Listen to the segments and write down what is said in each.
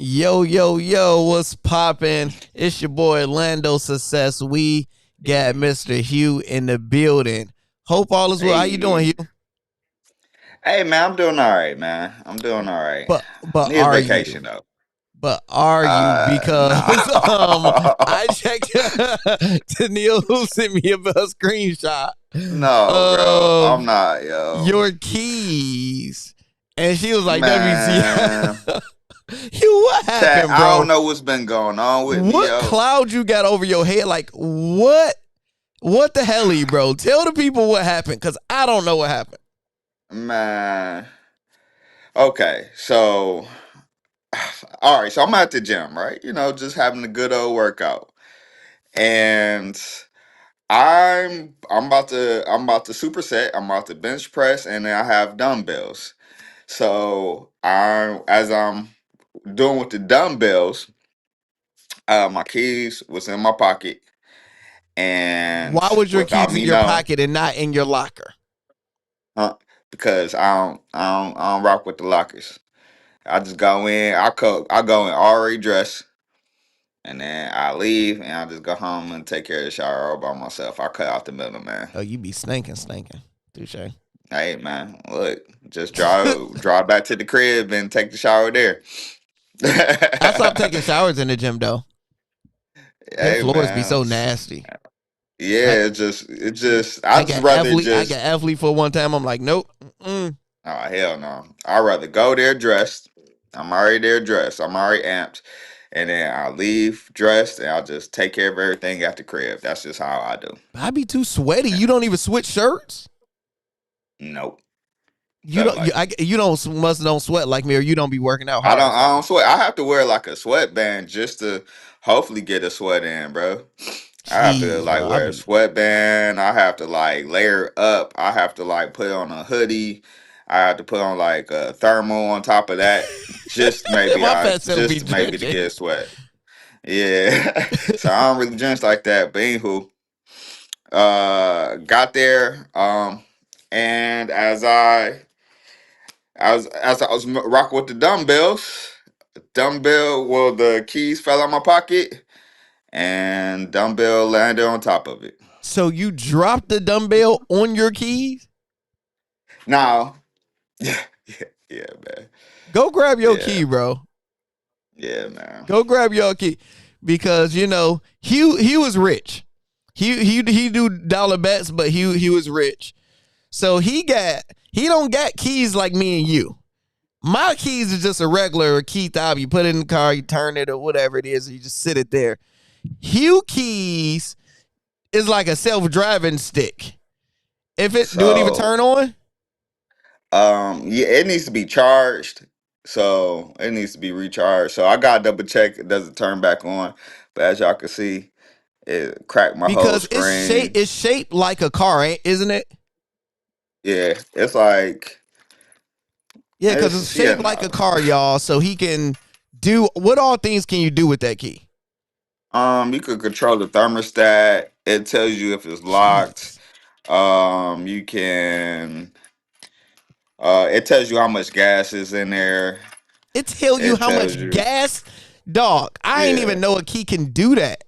Yo, yo, yo, what's poppin'? It's your boy Lando Success. We got Mr. Hugh in the building. Hope all is well. How you doing, Hey, Hugh? hey, man, I'm doing all right, man. I'm doing all right. But Need a are you? vacation though. But are you? No, Because I checked Tennille who sent me a screenshot no, bro, I'm of not, yo, your keys. And she was like, man. WC. Hugh, what Chat, happened, I don't bro? know what's been going on with me, What yo, cloud you got over your head? Like, what? What the hell, bro? Tell the people what happened, because I don't know what happened. man. Okay, so, all right, so I'm at the gym, right? Just having a good old workout, and I'm about to superset. I'm about to bench press, and then I have dumbbells. So as I'm doing with the dumbbells, my keys was in my pocket, and Why was your without keys in me your knowing, pocket and not in your locker? huh, because I don't rock with the lockers. I just go in. I go in already dressed, and then I leave, and I just go home and take care of the shower all by myself. I cut out the middle, man. Oh, you be stinking. Touche. Hey, man, look, just drive back to the crib and take the shower there. I stopped taking showers in the gym, though. Them Hey, floors be man. so nasty. I, Yeah, it just I I just got rather athlete. I got just athlete for one time. I'm like, nope. oh hell no. I'd rather go there dressed. I'm already there dressed. I'm already amped. And then I leave dressed and I'll just take care of everything at the crib. That's just how I do. I be too sweaty. You don't even switch shirts. Nope. You Nothing don't. You, like I, it. you don't must don't sweat like me, or you don't be working out I hard or don't I something. don't sweat. I have to wear like a sweatband just to hopefully get a sweat in, bro. I have to Jeez, like bro. I wear a be sweatband. I have to like layer up. I have to like put on a hoodie. I have to put on like a thermal on top of that. my fat self be Just maybe to drenching. get a sweat. Yeah. So I don't really drench like that. But anywho, got there. And as I was rocking with the dumbbells, well, the keys fell out my pocket and dumbbell landed on top of it. So you dropped the dumbbell on your keys? Now, yeah, yeah, man. Go grab your Yeah, key, bro. yeah, man. Go grab your key, because he was rich. He do dollar bets, but he was rich. So he don't got keys like me and you. My keys is just a regular key fob. You put it in the car, you turn it or whatever it is, you just sit it there. Hugh keys is like a self-driving stick. Do it even So, turn on? yeah, it needs to be charged. So it needs to be recharged. So I gotta double check it doesn't turn back on. But as y'all can see, it cracked my whole Because screen. it's shaped like a car, isn't it? Yeah, it's like Yeah, because it's it's yeah, shaped like no. a car, y'all. So he can do what all things can you do with that key? You could control the thermostat. It tells you if it's locked. Jeez. You can. It tells you how much gas is in there. It tell you It how tells much you, gas, dog. I ain't yeah, even know a key can do that.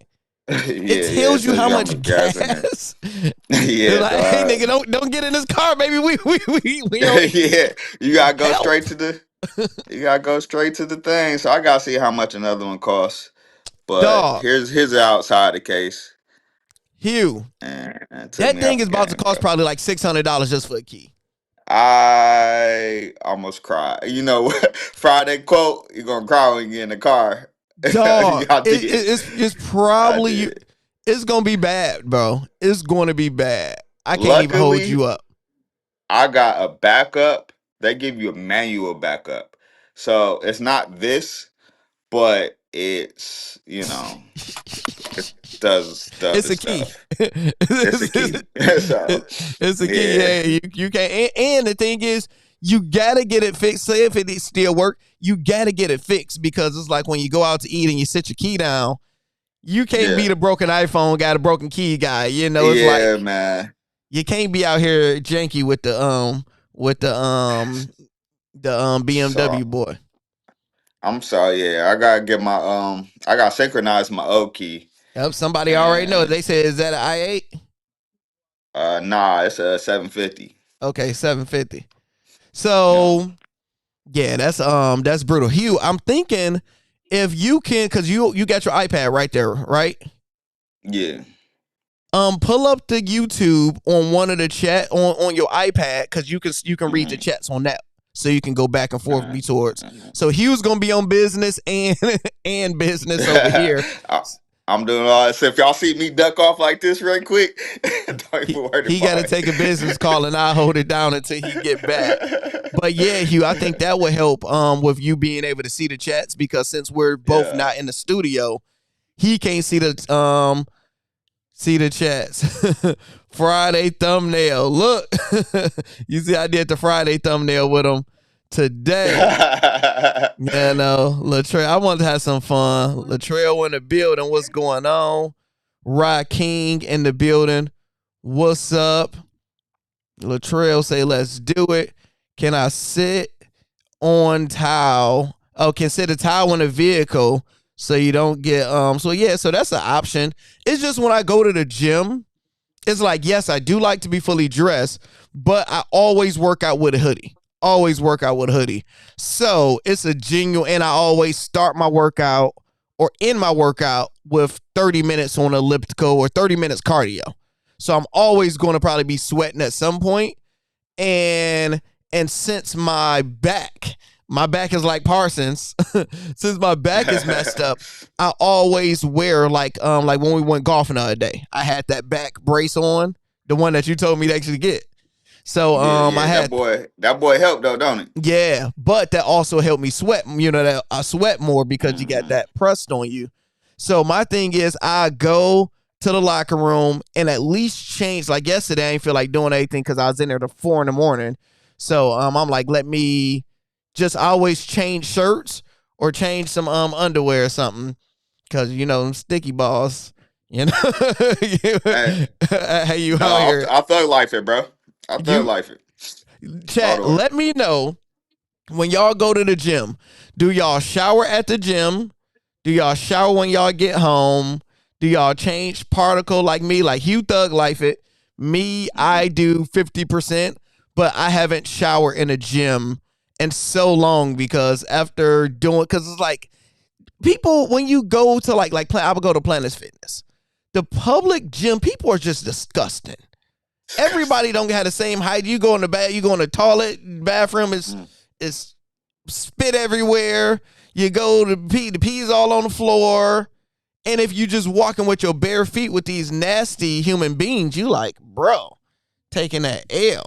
yeah, It yeah. tells It you tells how you how much much gas in there. gas. They're Yeah, like, hey dog. nigga, don't get in this car, baby. We don't Yeah, you gotta go straight help. to the. You gotta go straight to the thing. So I gotta see how much another one costs. But Dog, here's the outside the case, Hugh, and it took that me out thing the is about to game, bro. cost probably like $600 just for a key. I almost cried. You know, Friday quote, you're gonna cry when you get in the car. Dog, I did. it's I probably you. did. It's gonna be bad, bro. It's going to be bad. I can't even hold Luckily, you up. I got a backup. They give you a manual backup. So it's not this, but it does It's stuff a and key. stuff. It's a key. So It's a key. yeah. Yeah, you can't. And the thing is, you gotta get it fixed. Say if it still work, you gotta get it fixed, because it's like when you go out to eat and you sit your key down, you can't be Yeah. the broken iPhone got a broken key guy. It's Yeah, like man. you can't be out here janky with the So BMW boy. I'm sorry. Yeah, I gotta get my I gotta synchronize my O key. Yep, somebody already knows. And They said, is that an I8? nah, it's a 750. Okay, 750. Yeah. So yeah, that's brutal. Hugh, I'm thinking if you can, because you got your iPad right there, right? Yeah. Pull up the YouTube on one of the chat on your iPad, because you can read the Mm-hmm. chats on that, so you can go back and forth Uh, towards. So Hugh's gonna be on business and business over here. I, I'm doing all that. So if y'all see me duck off like this right quick, don't He even worry he got to about take a business call, and I hold it down until he get back. it. But yeah, Hugh, I think that would help with you being able to see the chats, because since we're both Yeah. not in the studio, he can't see the chats. Friday thumbnail. Look. You see I did the Friday thumbnail with him today. Yeah, no, Latrell, I want to have some fun. Latrell in the building. What's going on? Rod King in the building. What's up? Latrell say, let's do it. Can I sit on towel? Oh, can sit a towel in a vehicle so you don't get so yeah, so that's an option. It's just when I go to the gym, it's like, yes, I do like to be fully dressed, but I always work out with a hoodie. Always work out with a hoodie. So it's a genuine, and I always start my workout or end my workout with 30 minutes on elliptical or 30 minutes cardio. So I'm always going to probably be sweating at some point. And since my back is like Parsons, since my back is messed up, I always wear like when we went golfing the other day, I had that back brace on, the one that you told me to actually get. So I had that boy helped though, don't it? Yeah, but that also helped me sweat. You know, that I sweat more because you got that pressed on you. So my thing is, I go to the locker room and at least change. Like yesterday, I didn't feel like doing anything because I was in there till 4 a.m. So I'm like, let me just always change shirts or change some underwear or something, because you know them sticky balls. You know, hey, you out here? I thug life it, bro. I thug life it. Chat, let me know when y'all go to the gym. Do y'all shower at the gym? Do y'all shower when y'all get home? Do y'all change particle like me? Like Hugh thug life it. Me, I do 50%, but I haven't showered in a gym in so long, because after because it's like people, when you go to like I would go to Planet Fitness, the public gym, people are just disgusting. Everybody don't have the same height. You go in the toilet, bathroom is spit everywhere. You go to pee, the pee's all on the floor. And if you just walking with your bare feet with these nasty human beings, you like, bro, taking that L.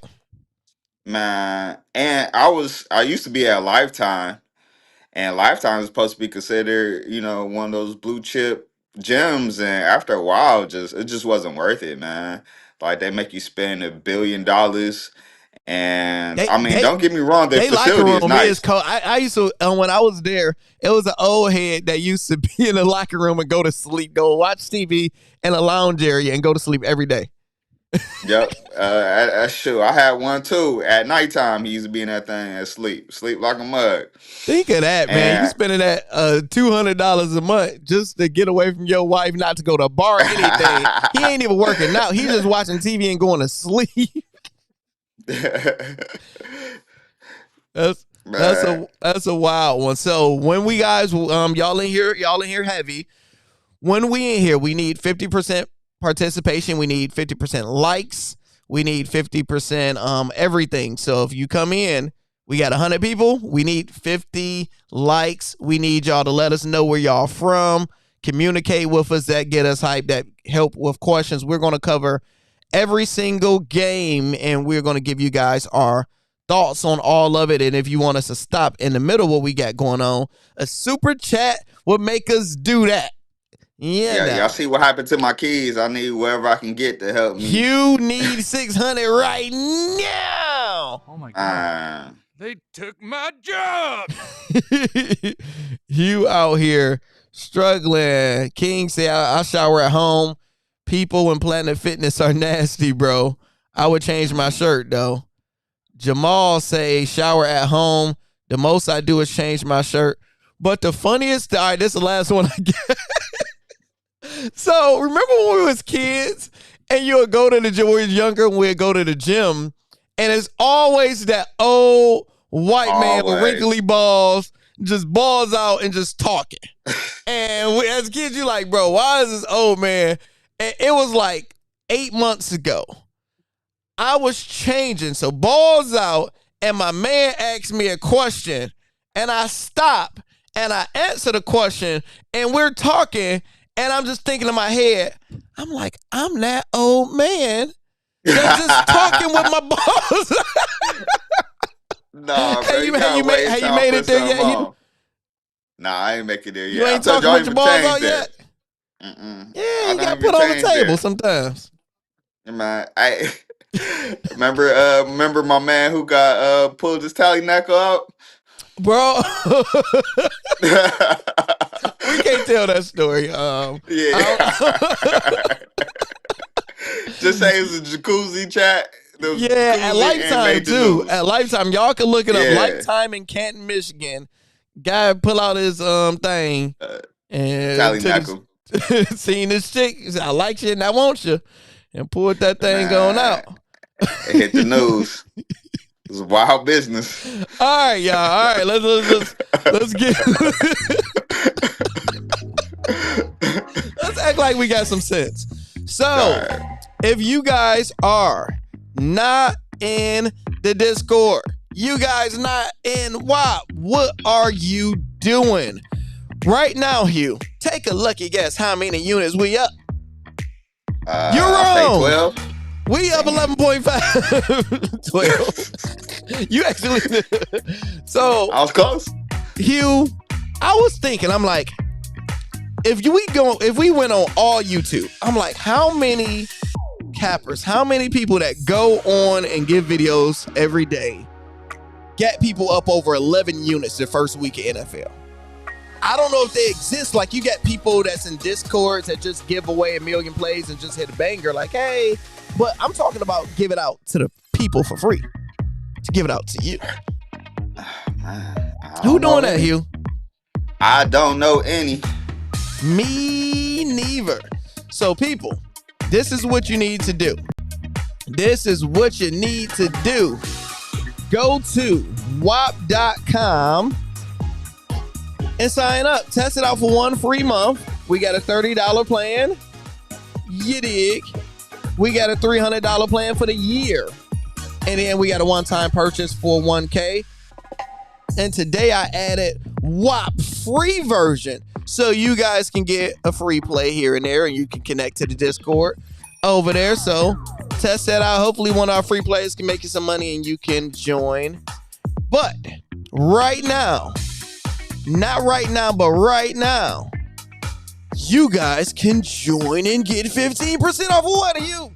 Man, and I used to be at Lifetime, and Lifetime is supposed to be considered, one of those blue chip gyms, and after a while, it just wasn't worth it, man. Like they make you spend $1 billion, and I mean, don't get me wrong, the locker facility is room nice. is cold. I used to, when I was there, it was an old head that used to be in the locker room and go to sleep, go watch TV in a lounge area and go to sleep every day. Yep, that's true. I had one too. At nighttime, he used to be in that thing and sleep like a mug. Think of that, man. You And spending that $200 a month just to get away from your wife, not to go to a bar or anything. He ain't even working out. He's just watching TV and going to sleep. That's a wild one. So when we guys, y'all in here heavy. When we in here, we need 50% participation. We need 50% likes. We need 50% everything. So if you come in, we got 100 people. We need 50 likes. We need y'all to let us know where y'all from. Communicate with us. That get us hyped. That help with questions. We're going to cover every single game, and we're going to give you guys our thoughts on all of it. And if you want us to stop in the middle of what we got going on, a super chat would make us do that. Yeah, y'all see what happened to my keys. I need wherever I can get to help me. You need 600 right now. Oh my God. They took my job. You out here struggling. King say, I shower at home. People in Planet Fitness are nasty, bro. I would change my shirt, though. Jamal say, shower at home. The most I do is change my shirt. But the funniest, all right, this is the last one I get. So remember when we was kids and you would go to the gym, when we was younger, and we'd go to the gym, and it's always that old white man with wrinkly balls, just balls out and just talking. And as kids, you like, bro, why is this old man? And it was like 8 months ago. I was changing, so balls out, and my man asked me a question, and I stop and I answer the question, and we're talking, and I'm just thinking in my head, I'm like, I'm that old man that's just talking with my balls. No, bro, you made it there yet? Nah, I ain't make it there yet. You ain't talking with your balls out yet? Mm-mm. Yeah, you gotta put on the table sometimes. Man, I remember my man who got pulled his tally knuckle out? Bro. We can't tell that story. Just say it's a jacuzzi chat. Yeah, at Lifetime too. At Lifetime, y'all can look it up. Lifetime in Canton, Michigan. Guy pull out his thing and tally knuckle. Seen this chick. He said, I like you and I want you, and pulled that thing going out. It hit the news. It's wild business. All right, y'all. All right, let's get. Let's act like we got some sense. So, if you guys are not in the Discord, you guys not in WAP, what are you doing? Right now, Hugh, take a lucky guess how many units we up. You're wrong. 12. We up 11.5. 12. You actually. So I was close. Hugh, I was thinking, I'm like, if we went on all YouTube, I'm like, how many cappers, how many people that go on and give videos every day get people up over 11 units the first week of NFL? I don't know if they exist. Like, you got people that's in Discords that just give away 1 million plays and just hit a banger like, hey, but I'm talking about give it out to the people for free, to give it out to you. Who doing that, Hugh? I don't know any. Me neither. So people, this is what you need to do. This is what you need to do. Go to wap.com and sign up. Test it out for 1 free month. We got a $30 plan. You dig? We got a $300 plan for the year. And then we got a one-time purchase for $1K. And today I added WAP free version, so you guys can get a free play here and there, and you can connect to the Discord over there. So test that out. Hopefully one of our free plays can make you some money and you can join. But right now, not right now, but right now, you guys can join and get 15% off. What are you?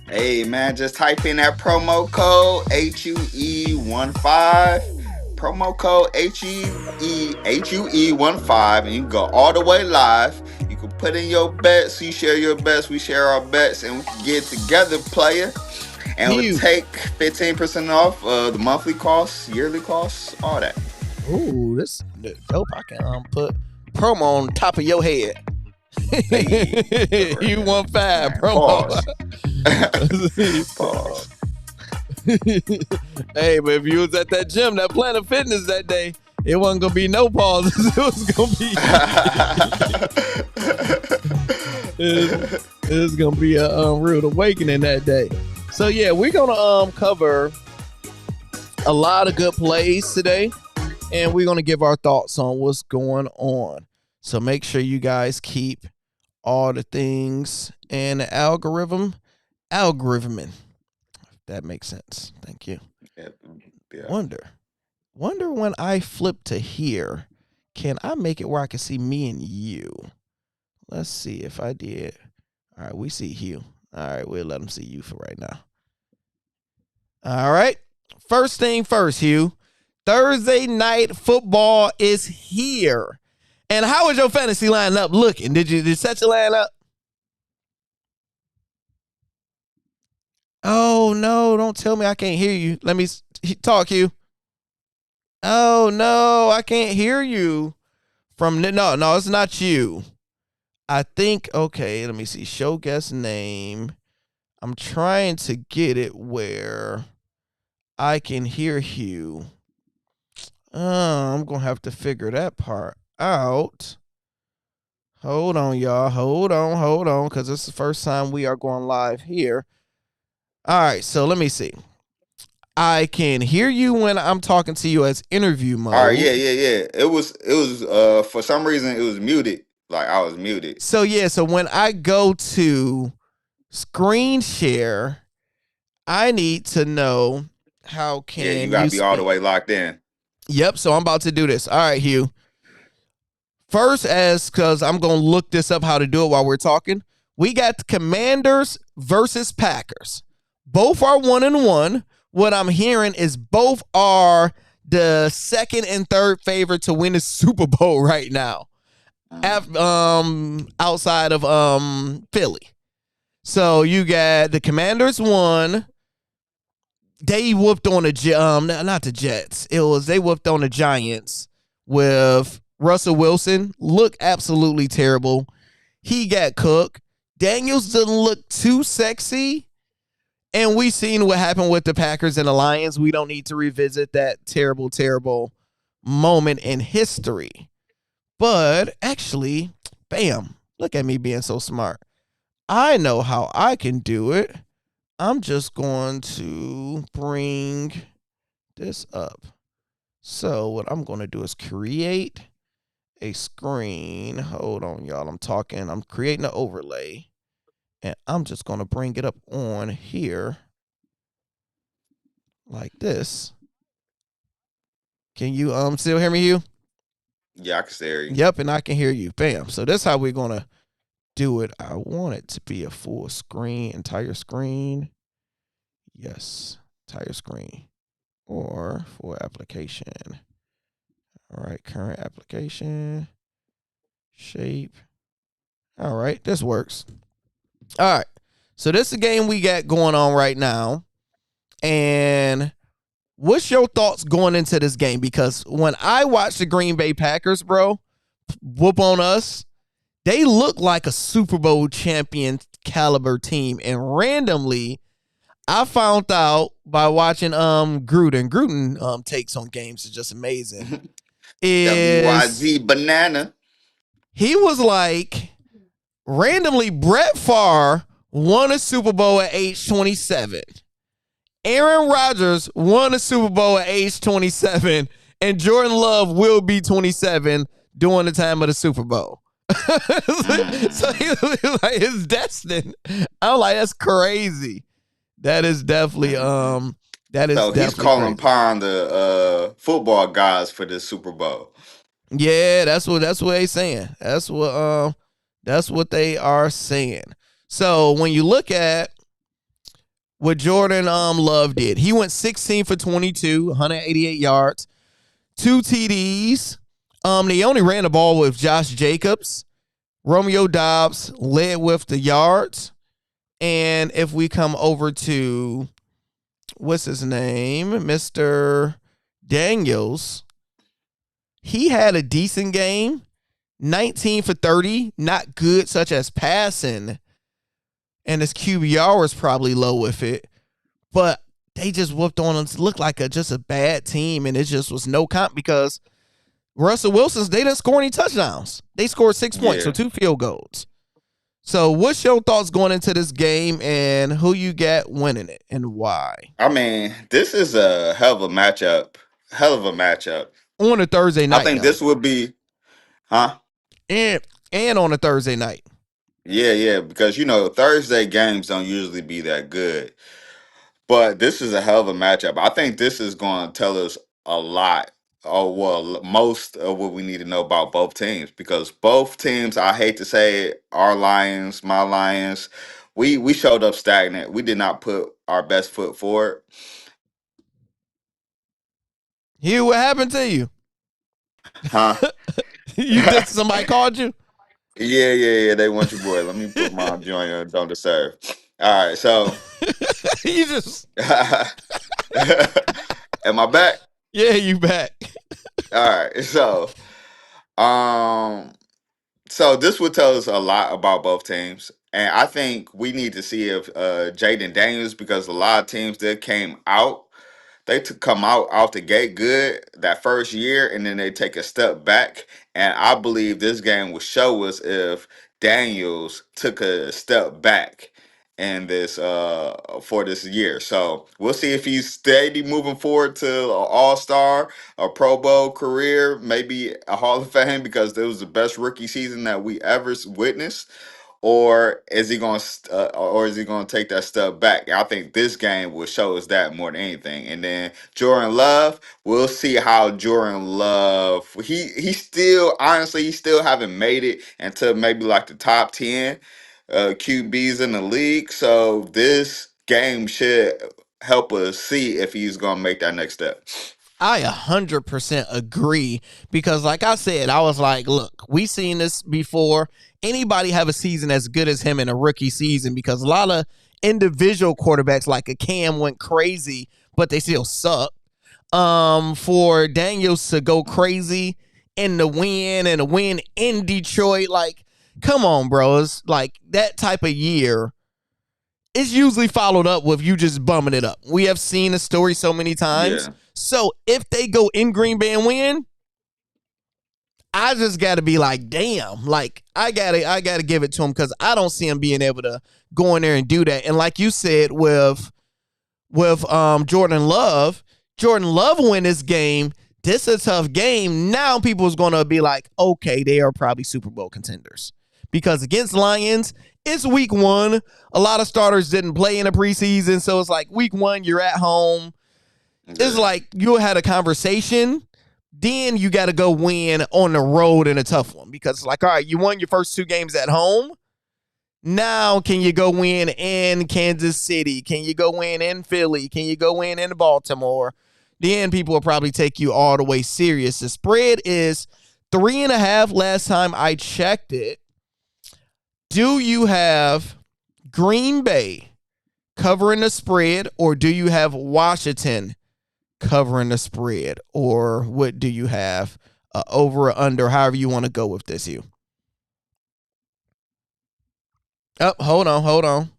Hey man, just type in that promo code HUE15. Promo code HUE15, and you can go all the way live. You can put in your bets. You share your bets. We share our bets, and we can get together, player. And we'll take 15% off the monthly costs, yearly costs, all that. Ooh, this is dope. I can put promo on top of your head. Hey, you 15 promo. Pause. Hey, but if you was at that gym, that Planet Fitness that day, it wasn't gonna be no pauses. It was gonna be. It's gonna be a rude awakening that day. So yeah, we're gonna cover a lot of good plays today, and we're gonna give our thoughts on what's going on. So make sure you guys keep all the things and the algorithming. If that makes sense. Thank you. Yeah. Wonder when I flip to here, can I make it where I can see me and you? Let's see if I did. All right, we see Hugh. All right, we'll let them see you for right now. All right. First thing first, Hugh. Thursday night football is here. And how is your fantasy lineup looking? Did you set your line up? Oh, no, don't tell me I can't hear you. Let me talk, Hugh. Oh no, I can't hear you. No, it's not you. I think okay, let me see. Show guest name. I'm trying to get it where I can hear you. I'm gonna have to figure that part out. Hold on, y'all. Hold on, because this is the first time we are going live here. All right, so let me see. I can hear you when I'm talking to you as interview mode. All right, yeah. It was for some reason it was muted. Like I was muted. So when I go to screen share, I need to know how can you gotta be all the way locked in. Yep, so I'm about to do this. All right, Hugh. First, because I'm going to look this up how to do it while we're talking. We got the Commanders versus Packers. Both are 1-1. What I'm hearing is both are the second and third favorite to win the Super Bowl right now. Outside of Philly. So you got the Commanders won. They whooped on the not the Jets. They whooped on the Giants with Russell Wilson. Looked absolutely terrible. He got cooked. Daniels didn't look too sexy. And we seen what happened with the Packers and the Lions. We don't need to revisit that terrible, terrible moment in history. But actually, bam, look at me being so smart. I know how I can do it. I'm just going to bring this up. So what I'm going to do is create a screen. Hold on, y'all. I'm creating an overlay. And I'm just going to bring it up on here like this. Can you still hear me, Hugh? Yeah, I can hear you. Yep, and I can hear you. Bam. So that's how we're going to do it. I want it to be a full screen, entire screen. Yes, entire screen. Or full application. All right, current application. Shape. All right, this works. All right. So this is the game we got going on right now. And what's your thoughts going into this game? Because when I watch the Green Bay Packers, bro, whoop on us, they look like a Super Bowl champion caliber team. And randomly, I found out by watching Gruden. Gruden takes on games is just amazing. WYZ banana. He was like, randomly, Brett Favre won a Super Bowl at age 27. Aaron Rodgers won a Super Bowl at age 27. And Jordan Love will be 27 during the time of the Super Bowl. So he was like, it's destined. I'm like, that's crazy. That is definitely so he's calling upon the football guys for the Super Bowl. Yeah, that's what they're saying. That's what they are saying. So when you look at what Jordan Love did, he went 16 for 22, 188 yards, 2 TDs. They only ran the ball with Josh Jacobs. Romeo Doubs led with the yards. And if we come over to, what's his name? Mr. Daniels, he had a decent game. 19 for 30, not good such as passing. And his QBR was probably low with it. But they just whooped on us. Looked like just a bad team. And it just was no comp because Russell Wilson's, they didn't score any touchdowns. They scored 6 points, so 2 field goals. So what's your thoughts going into this game and who you got winning it and why? I mean, this is a hell of a matchup. On a Thursday night. I think this would be, And on a Thursday night. Yeah, because Thursday games don't usually be that good. But this is a hell of a matchup. I think this is going to tell us a lot, or well, most of what we need to know about both teams. Because both teams, I hate to say it, our Lions, my Lions, we showed up stagnant. We did not put our best foot forward. Hugh, what happened to you? Huh? Somebody called you? Yeah. They want your boy. Let me put my joint on Don't Disturb. All right, so you just am I back? Yeah, you back. All right. Um, so this would tell us a lot about both teams. And I think we need to see if Jaden Daniels, because a lot of teams that came out, they to come out the gate good that first year, and then they take a step back. And I believe this game will show us if Daniels took a step back in this for this year. So we'll see if he's steady moving forward to an all-star, a Pro Bowl career, maybe a Hall of Fame, because it was the best rookie season that we ever witnessed, or is he going to take that step back? I think this game will show us that more than anything. And then Jordan Love, we'll see how Jordan Love, he still, honestly, he still haven't made it into maybe like the top 10 QBs in the league. So this game should help us see if he's going to make that next step. I 100% agree because, like I said, I was like, look, we've seen this before. Anybody have a season as good as him in a rookie season? Because a lot of individual quarterbacks like a Cam went crazy, but they still suck. For Daniels to go crazy and to win in Detroit, like, come on, bro. It's like that type of year. It's usually followed up with you just bumming it up. We have seen the story so many times. Yeah. So if they go in Green Bay and win, I just got to be like, damn, like I gotta give it to him because I don't see him being able to go in there and do that. And like you said with Jordan Love win this game. This is a tough game. Now people's gonna be like, okay, they are probably Super Bowl contenders because against Lions, it's week 1. A lot of starters didn't play in the preseason, so it's like week 1, you're at home. It's like you had a conversation, then you got to go win on the road in a tough one because it's like, all right, you won your first 2 games at home. Now can you go win in Kansas City? Can you go win in Philly? Can you go win in Baltimore? Then people will probably take you all the way serious. The spread is 3.5 last time I checked it. Do you have Green Bay covering the spread, or do you have Washington covering the spread, or what do you have over or under, however you want to go with this? You. Oh, hold on.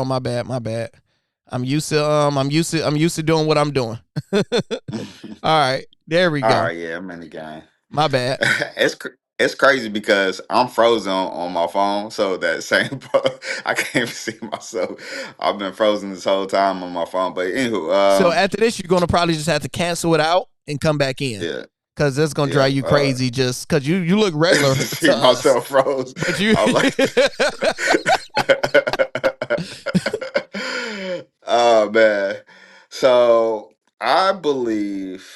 My bad. I'm used to doing what I'm doing. All right, there we go. All right, yeah, I'm in the game. My bad. It's crazy because I'm frozen on my phone, so that same I can't even see myself. I've been frozen this whole time on my phone. But anywho, so after this, you're gonna probably just have to cancel it out and come back in. Yeah, because it's gonna drive you crazy. Just because you look regular. See myself froze. But you. Oh man, so I believe.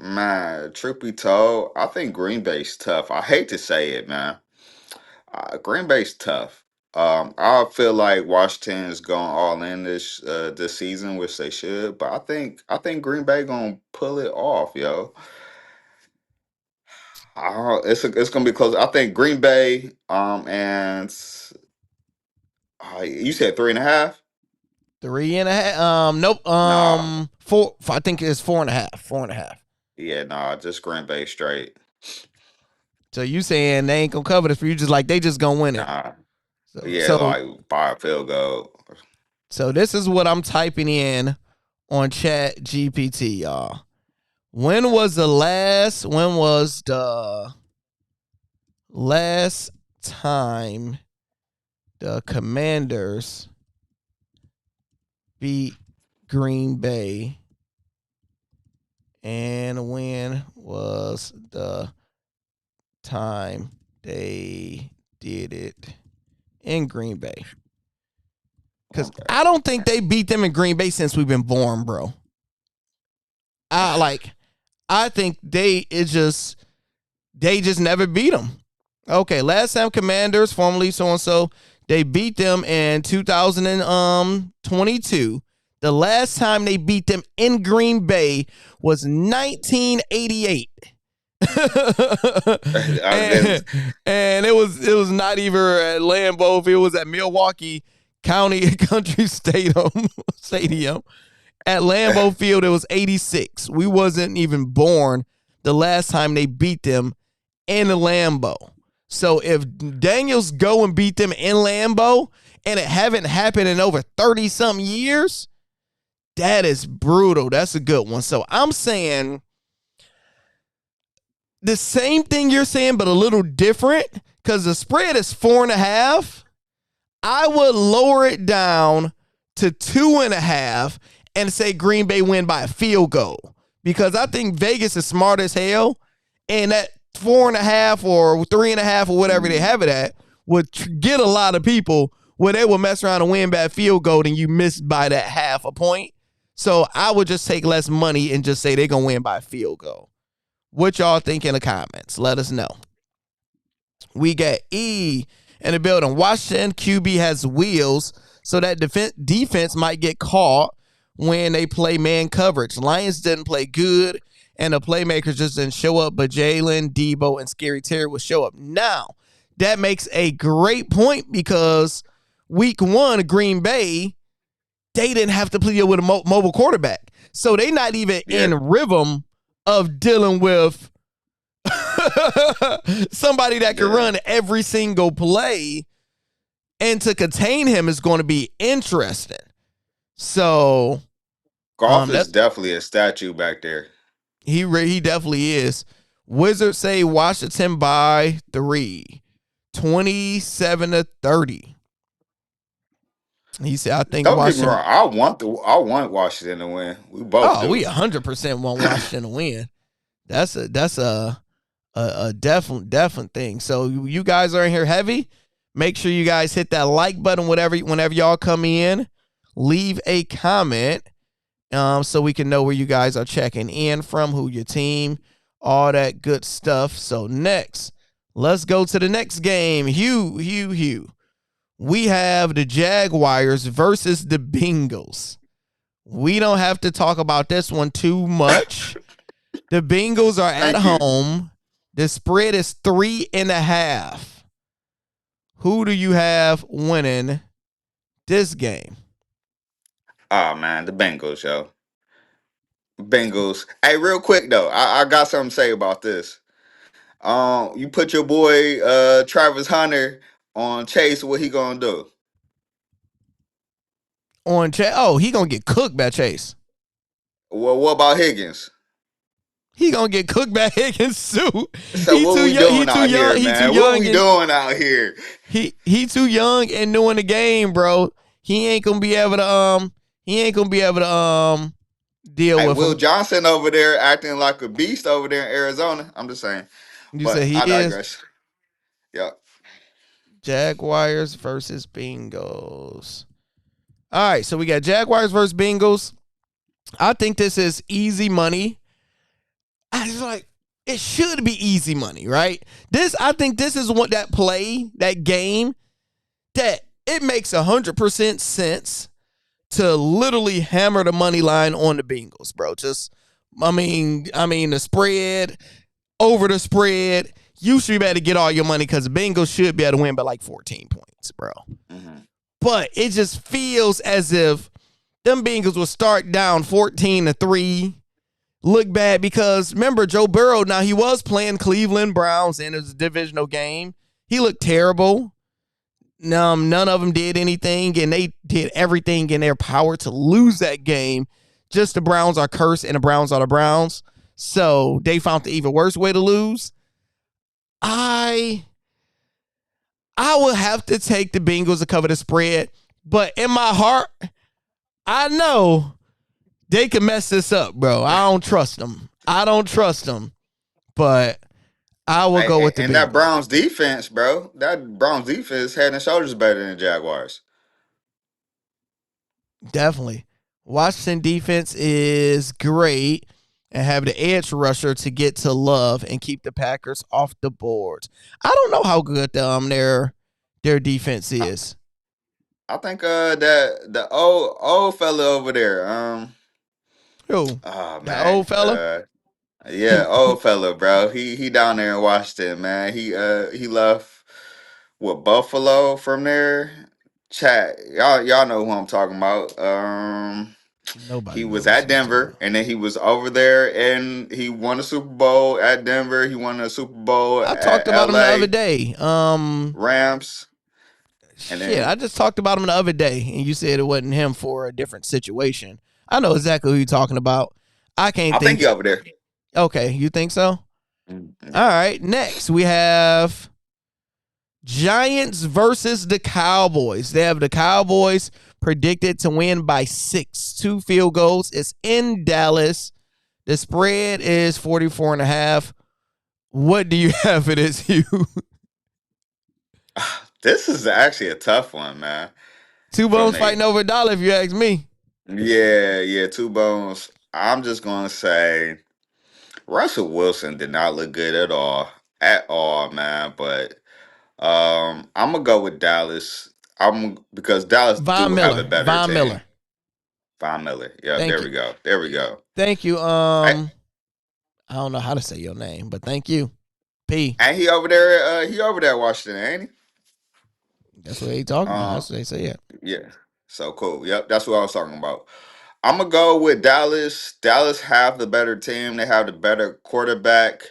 Man, truth be told, I think Green Bay's tough. I hate to say it, man. Green Bay's tough. I feel like Washington is going all in this season, which they should. But I think Green Bay gonna pull it off, yo. It's gonna be close. I think Green Bay. And you said 3.5. 3.5. Nope. Nah. 4. I think it's 4.5. 4.5. Yeah, nah, just Green Bay straight. So you saying they ain't gonna cover this for you? Just like they just gonna win it? Nah. So, Yeah, like by a field goal. So this is what I'm typing in on Chat GPT, y'all. When was the last time the Commanders beat Green Bay? And when was the time they did it in Green Bay? Because I don't think they beat them in Green Bay since we've been born, bro. I think they just never beat them. Okay, last time Commanders, formerly so-and-so, they beat them in 2022. The last time they beat them in Green Bay was 1988. and it was not even at Lambeau. It was at Milwaukee Country Stadium. At Lambeau Field, it was 86. We wasn't even born the last time they beat them in the Lambeau. So if Daniels go and beat them in Lambeau and it haven't happened in over 30-something years, that is brutal. That's a good one. So I'm saying the same thing you're saying, but a little different, because the spread is 4.5. I would lower it down to 2.5 and say Green Bay win by a field goal, because I think Vegas is smart as hell, and that 4.5 or 3.5 or whatever they have it at would get a lot of people where they will mess around and win by a field goal and you missed by that half a point. So I would just take less money and just say they're going to win by a field goal. What y'all think in the comments? Let us know. We got E in the building. Washington QB has wheels, so that defense might get caught when they play man coverage. Lions didn't play good, and the playmakers just didn't show up, but Jalen, Debo, and Scary Terry will show up. Now, that makes a great point, because week 1, Green Bay, they didn't have to play with a mobile quarterback. So they not even in rhythm of dealing with somebody that can run every single play, and to contain him is going to be interesting. So Goff is definitely a statue back there. He definitely is. Wizards say Washington by 3, 27-30. He said, "I think Don't Washington." Get me wrong, I want Washington to win. We both do. We 100% want Washington to win. That's a definite thing. So you guys are in here heavy. Make sure you guys hit that like button whenever y'all come in. Leave a comment so we can know where you guys are checking in from, who your team, all that good stuff. So next, let's go to the next game. Hugh. We have the Jaguars versus the Bengals. We don't have to talk about this one too much. The Bengals are at home. The spread is 3.5. Who do you have winning this game? Oh, man, the Bengals, yo. Bengals. Hey, real quick, though, I got something to say about this. You put your boy Travis Hunter on Chase, what he gonna do? On Chase? Oh, he gonna get cooked by Chase. Well, what about Higgins? He gonna get cooked by Higgins too. So what we doing out here, man? What we doing out here? He too young and new in the game, bro. He ain't gonna be able to deal with Will him. Johnson over there acting like a beast over there in Arizona. I'm just saying. You say I digress. Yeah. Jaguars versus Bengals. All right, so we got Jaguars versus Bengals. I think this is easy money. It should be easy money, right? I think this is that game, that it makes 100% sense to literally hammer the money line on the Bengals, bro. The spread, over the spread, you should be able to get all your money, because the Bengals should be able to win by like 14 points, bro. Mm-hmm. But it just feels as if them Bengals will start down 14-3, look bad, because remember Joe Burrow, now he was playing Cleveland Browns and it was a divisional game. He looked terrible. None of them did anything, and they did everything in their power to lose that game. Just the Browns are cursed, and the Browns are the Browns. So they found the even worse way to lose. I will have to take the Bengals to cover the spread, but in my heart, I know they can mess this up, bro. I don't trust them. But I will go with the Bengals. And that Browns defense, bro. That Browns defense head and shoulders better than the Jaguars. Definitely. Washington defense is great and have the edge rusher to get to Love and keep the Packers off the boards. I don't know how good their defense is. I think the old fella over there. Who? Oh, man. The old fella? Yeah, old fella, bro. He down there in Washington, man. He left with Buffalo from there. Chat, y'all know who I'm talking about. Nobody He was knows at who you're talking Denver, about. and then he was over there, and he won a Super Bowl at Denver. He won a Super Bowl I talked at about him the other LA day. Rams, and Shit, I then just talked about him the other day, and you said it wasn't him for a different situation. I know exactly who you're talking about. I can't I think think. he over there. Okay, you think so? Yeah. All right. Next, we have Giants versus the Cowboys. They have the Cowboys predicted to win by 6, 2 field goals. It's in Dallas. The spread is 44.5. What do you have for this, Hugh? This is actually a tough one, man. Two For bones me, fighting over a dollar, if you ask me. yeah, two bones. I'm just gonna say Russell Wilson did not look good at all, man. But I'm gonna go with Dallas. I'm because Dallas Von do have a Miller. better Von team. Miller. Von Miller. Yep, Thank there you. we go. There we go. Thank you. Hey, I don't know how to say your name, but thank you. P. and he over there. He over there, at Washington, ain't he? That's what they talking about. Uh, That's what they say. Yeah. yeah. So cool. Yep, that's what I was talking about. I'm gonna go with Dallas. Dallas have the better team. They have the better quarterback.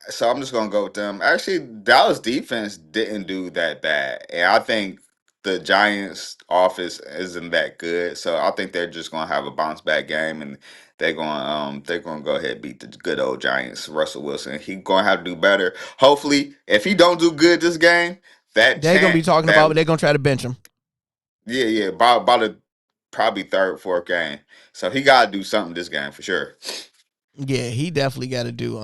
So I'm just gonna go with them. Actually, Dallas defense didn't do that bad, and I think the Giants' offense isn't that good. So I think they're just gonna have a bounce back game, and they're gonna go ahead and beat the good old Giants. Russell Wilson, he gonna have to do better. Hopefully, if he don't do good this game, that They're gonna be chant talking that about. They're gonna try to bench him. yeah, by the probably third, fourth game. So he gotta do something this game for sure. Yeah, he definitely got to do.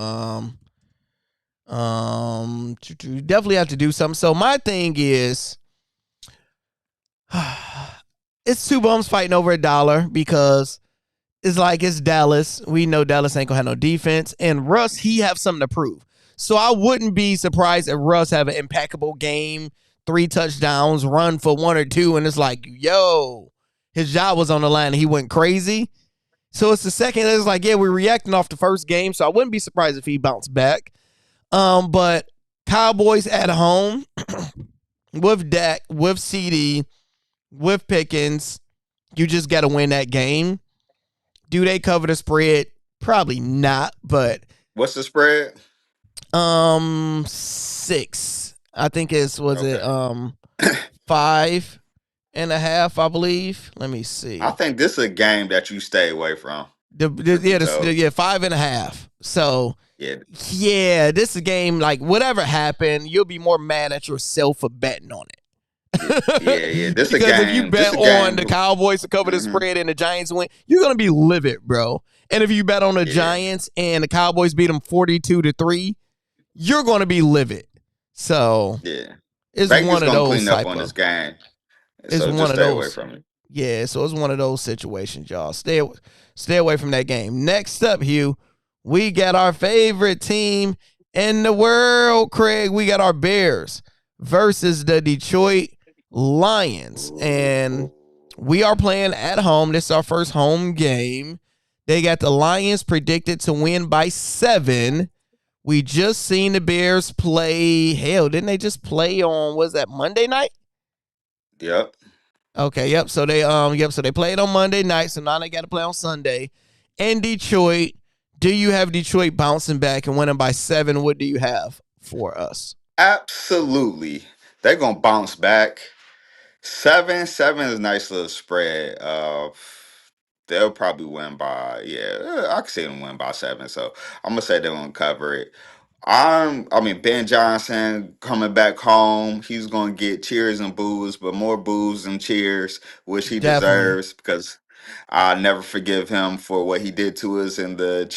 Definitely have to do something. So my thing is, it's two bums fighting over a dollar because it's like it's Dallas. We know Dallas ain't gonna have no defense, and Russ he have something to prove. So I wouldn't be surprised if Russ have an impeccable game, 3 touchdowns, run for 1 or 2, and it's like, yo, his job was on the line and he went crazy. So it's the second. It's like, yeah, we're reacting off the first game, so I wouldn't be surprised if he bounced back. But Cowboys at home with Dak, with CD, with Pickens, you just got to win that game. Do they cover the spread? Probably not, but What's the spread? 6. I think it 5.5, I believe. Let me see. I think this is a game that you stay away from. Truth be told. 5.5. So Yeah, this is a game like whatever happened, you'll be more mad at yourself for betting on it. yeah. This a Because game. if you bet on the Cowboys to cover the spread and the Giants win, you're gonna be livid, bro. And if you bet on the Giants and the Cowboys beat them 42-3, you're gonna be livid. So yeah, it's Vegas one of gonna those clean up type on of. this game. It's So one just of stay away those. from it. Yeah, so it's one of those situations, y'all. Stay away from that game. Next up, Hugh, we got our favorite team in the world, Craig. We got our Bears versus the Detroit Lions. And we are playing at home. This is our first home game. They got the Lions predicted to win by 7. We just seen the Bears play. Hell, didn't they just play on, was that Monday night? Yep. Okay, yep. So they so they played on Monday night, so now they got to play on Sunday. In Detroit, do you have Detroit bouncing back and winning by 7? What do you have for us? Absolutely. They're gonna bounce back. 7 is a nice little spread. They'll probably win by I can see them win by 7. So I'm gonna say they're gonna cover it. Ben Johnson coming back home. He's gonna get cheers and boos, but more boos and cheers, which he Definitely. deserves because I'll never forgive him for what he did to us in the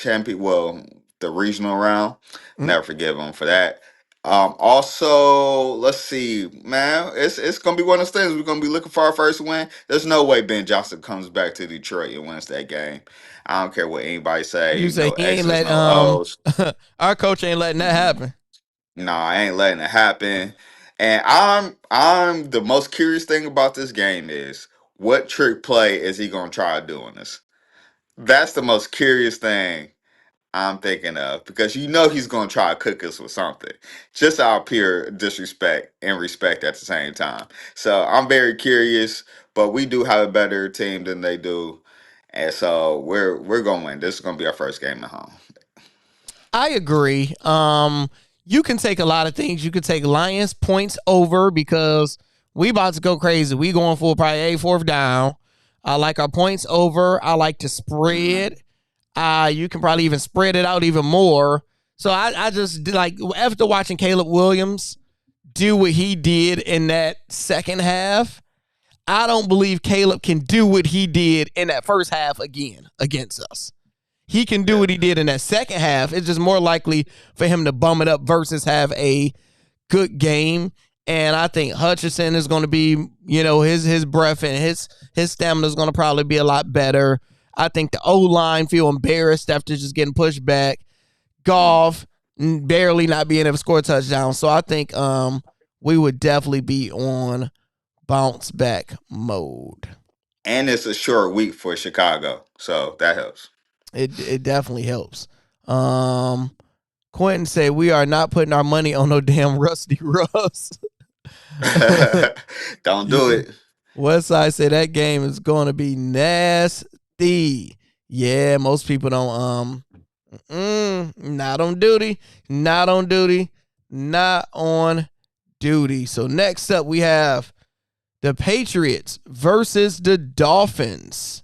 the regional round. Mm. Never forgive him for that. Also, let's see, man. It's gonna be one of those things. We're gonna be looking for our first win. There's no way Ben Johnson comes back to Detroit and wins that game. I don't care what anybody say. You say No he ain't X's, let no O's. our coach ain't letting that happen. No, I ain't letting it happen. And I'm the most curious thing about this game is what trick play is he gonna try doing this? That's the most curious thing I'm thinking of because he's gonna try to cook us with something, just out of pure disrespect and respect at the same time. So I'm very curious, but we do have a better team than they do, And so we're going to win. This is going to be our first game at home. I agree. You can take a lot of things. You could take Lions points over because we about to go crazy. We going for probably a fourth down. I like our points over. I like to spread. You can probably even spread it out even more. So I just like, after watching Caleb Williams do what he did in that second half, I don't believe Caleb can do what he did in that first half again against us. He can do what he did in that second half. It's just more likely for him to bum it up versus have a good game. And I think Hutchinson is going to be, his breath and his stamina is going to probably be a lot better. I think the O-line feel embarrassed after just getting pushed back. Goff barely not being able to score a touchdown. So I think we would definitely be on bounce back mode. And it's a short week for Chicago, so that helps. It definitely helps. Quentin said we are not putting our money on no damn Rusty Russ. Don't do it. Westside said that game is going to be nasty. Yeah, most people don't. Not on duty. Not on duty. Not on duty. So next up we have the Patriots versus the Dolphins.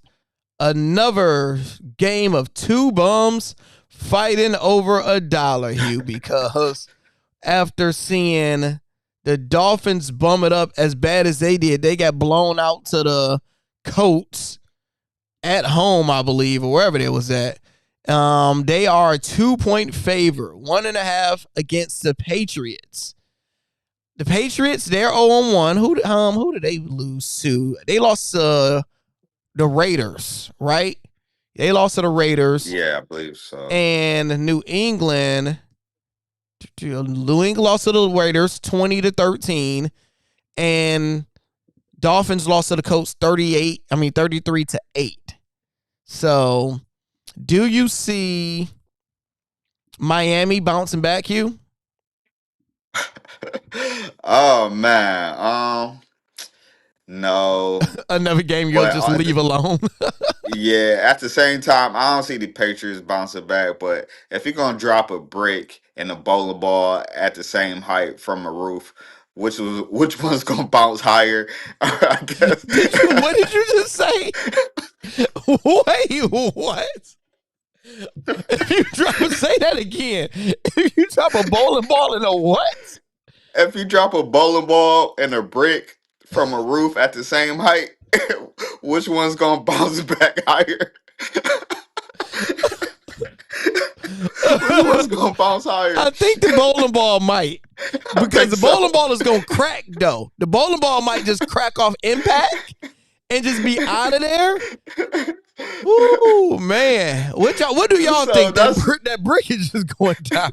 Another game of two bums fighting over $1, Hugh, because after seeing the Dolphins bum it up as bad as they did, they got blown out to the Colts at home, I believe, or wherever they was at. They are a 2-point favorite, 1.5 against the Patriots. The Patriots, they're 0-1. Who did they lose to? They lost to the Raiders, right? They lost to the Raiders. Yeah, I believe so. And New England lost to the Raiders 20-13. And Dolphins lost to the Colts 33-8. So, do you see Miami bouncing back, Hugh? Oh man. No. Another game you'll just leave alone. Yeah, at the same time, I don't see the Patriots bouncing back, but if you're gonna drop a brick and a bowling ball at the same height from a roof, which one's gonna bounce higher? I guess. What did you just say? Wait, what? Say that again. If you drop a bowling ball in a what? If you drop a bowling ball and a brick from a roof at the same height, which one's gonna bounce back higher? Which one's gonna bounce higher? I think the bowling ball might. Because the bowling ball is gonna crack though. The bowling ball might just crack off impact and just be out of there. Ooh, man. What do y'all think? That brick is just going down.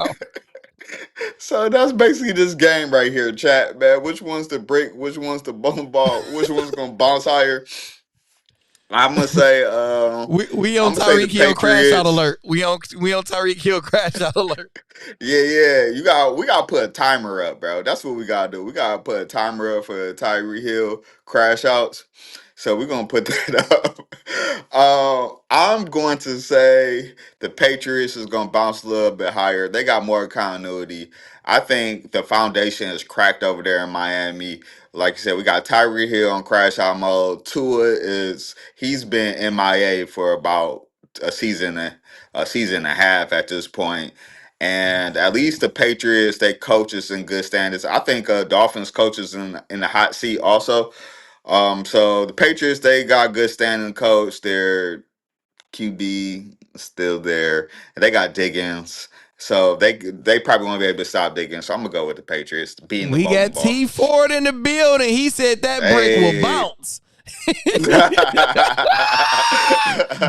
So that's basically this game right here, chat, man. Which one's the brick? Which one's the bowling ball? Which one's gonna bounce higher? I'm gonna say we on Tyreek Hill crash out alert. We on Tyreek Hill crash out alert. Yeah. We gotta put a timer up, bro. That's what we gotta do. We gotta put a timer up for Tyreek Hill crash outs. So we're gonna put that up. I'm going to say the Patriots is gonna bounce a little bit higher. They got more continuity. I think the foundation is cracked over there in Miami. Like you said, we got Tyreek Hill on crash out mode. He's been MIA for about a season and a half at this point. And at least the Patriots, they coaches in good standards. I think Dolphins coaches in the hot seat also. So the Patriots, they got good standing coach. Their QB still there, and they got Diggins. So they probably won't be able to stop Diggins. So I'm gonna go with the Patriots. We got T Ford in the building. He said that brick will bounce.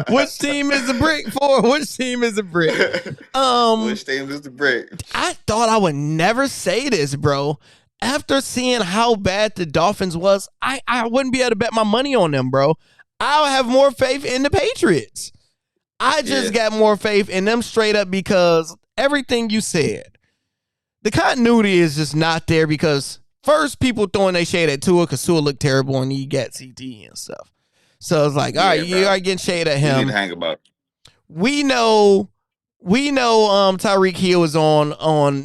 Which team is the brick for? Which team is the brick? Which team is the brick? I thought I would never say this, bro. After seeing how bad the Dolphins was, I wouldn't be able to bet my money on them, bro. I'll have more faith in the Patriots. I just got more faith in them straight up because everything you said, the continuity is just not there because first people throwing their shade at Tua because Tua looked terrible and he got CT and stuff. So it's like, all right, you are getting shade at You need him. to hang about. We know Tyreek Hill is on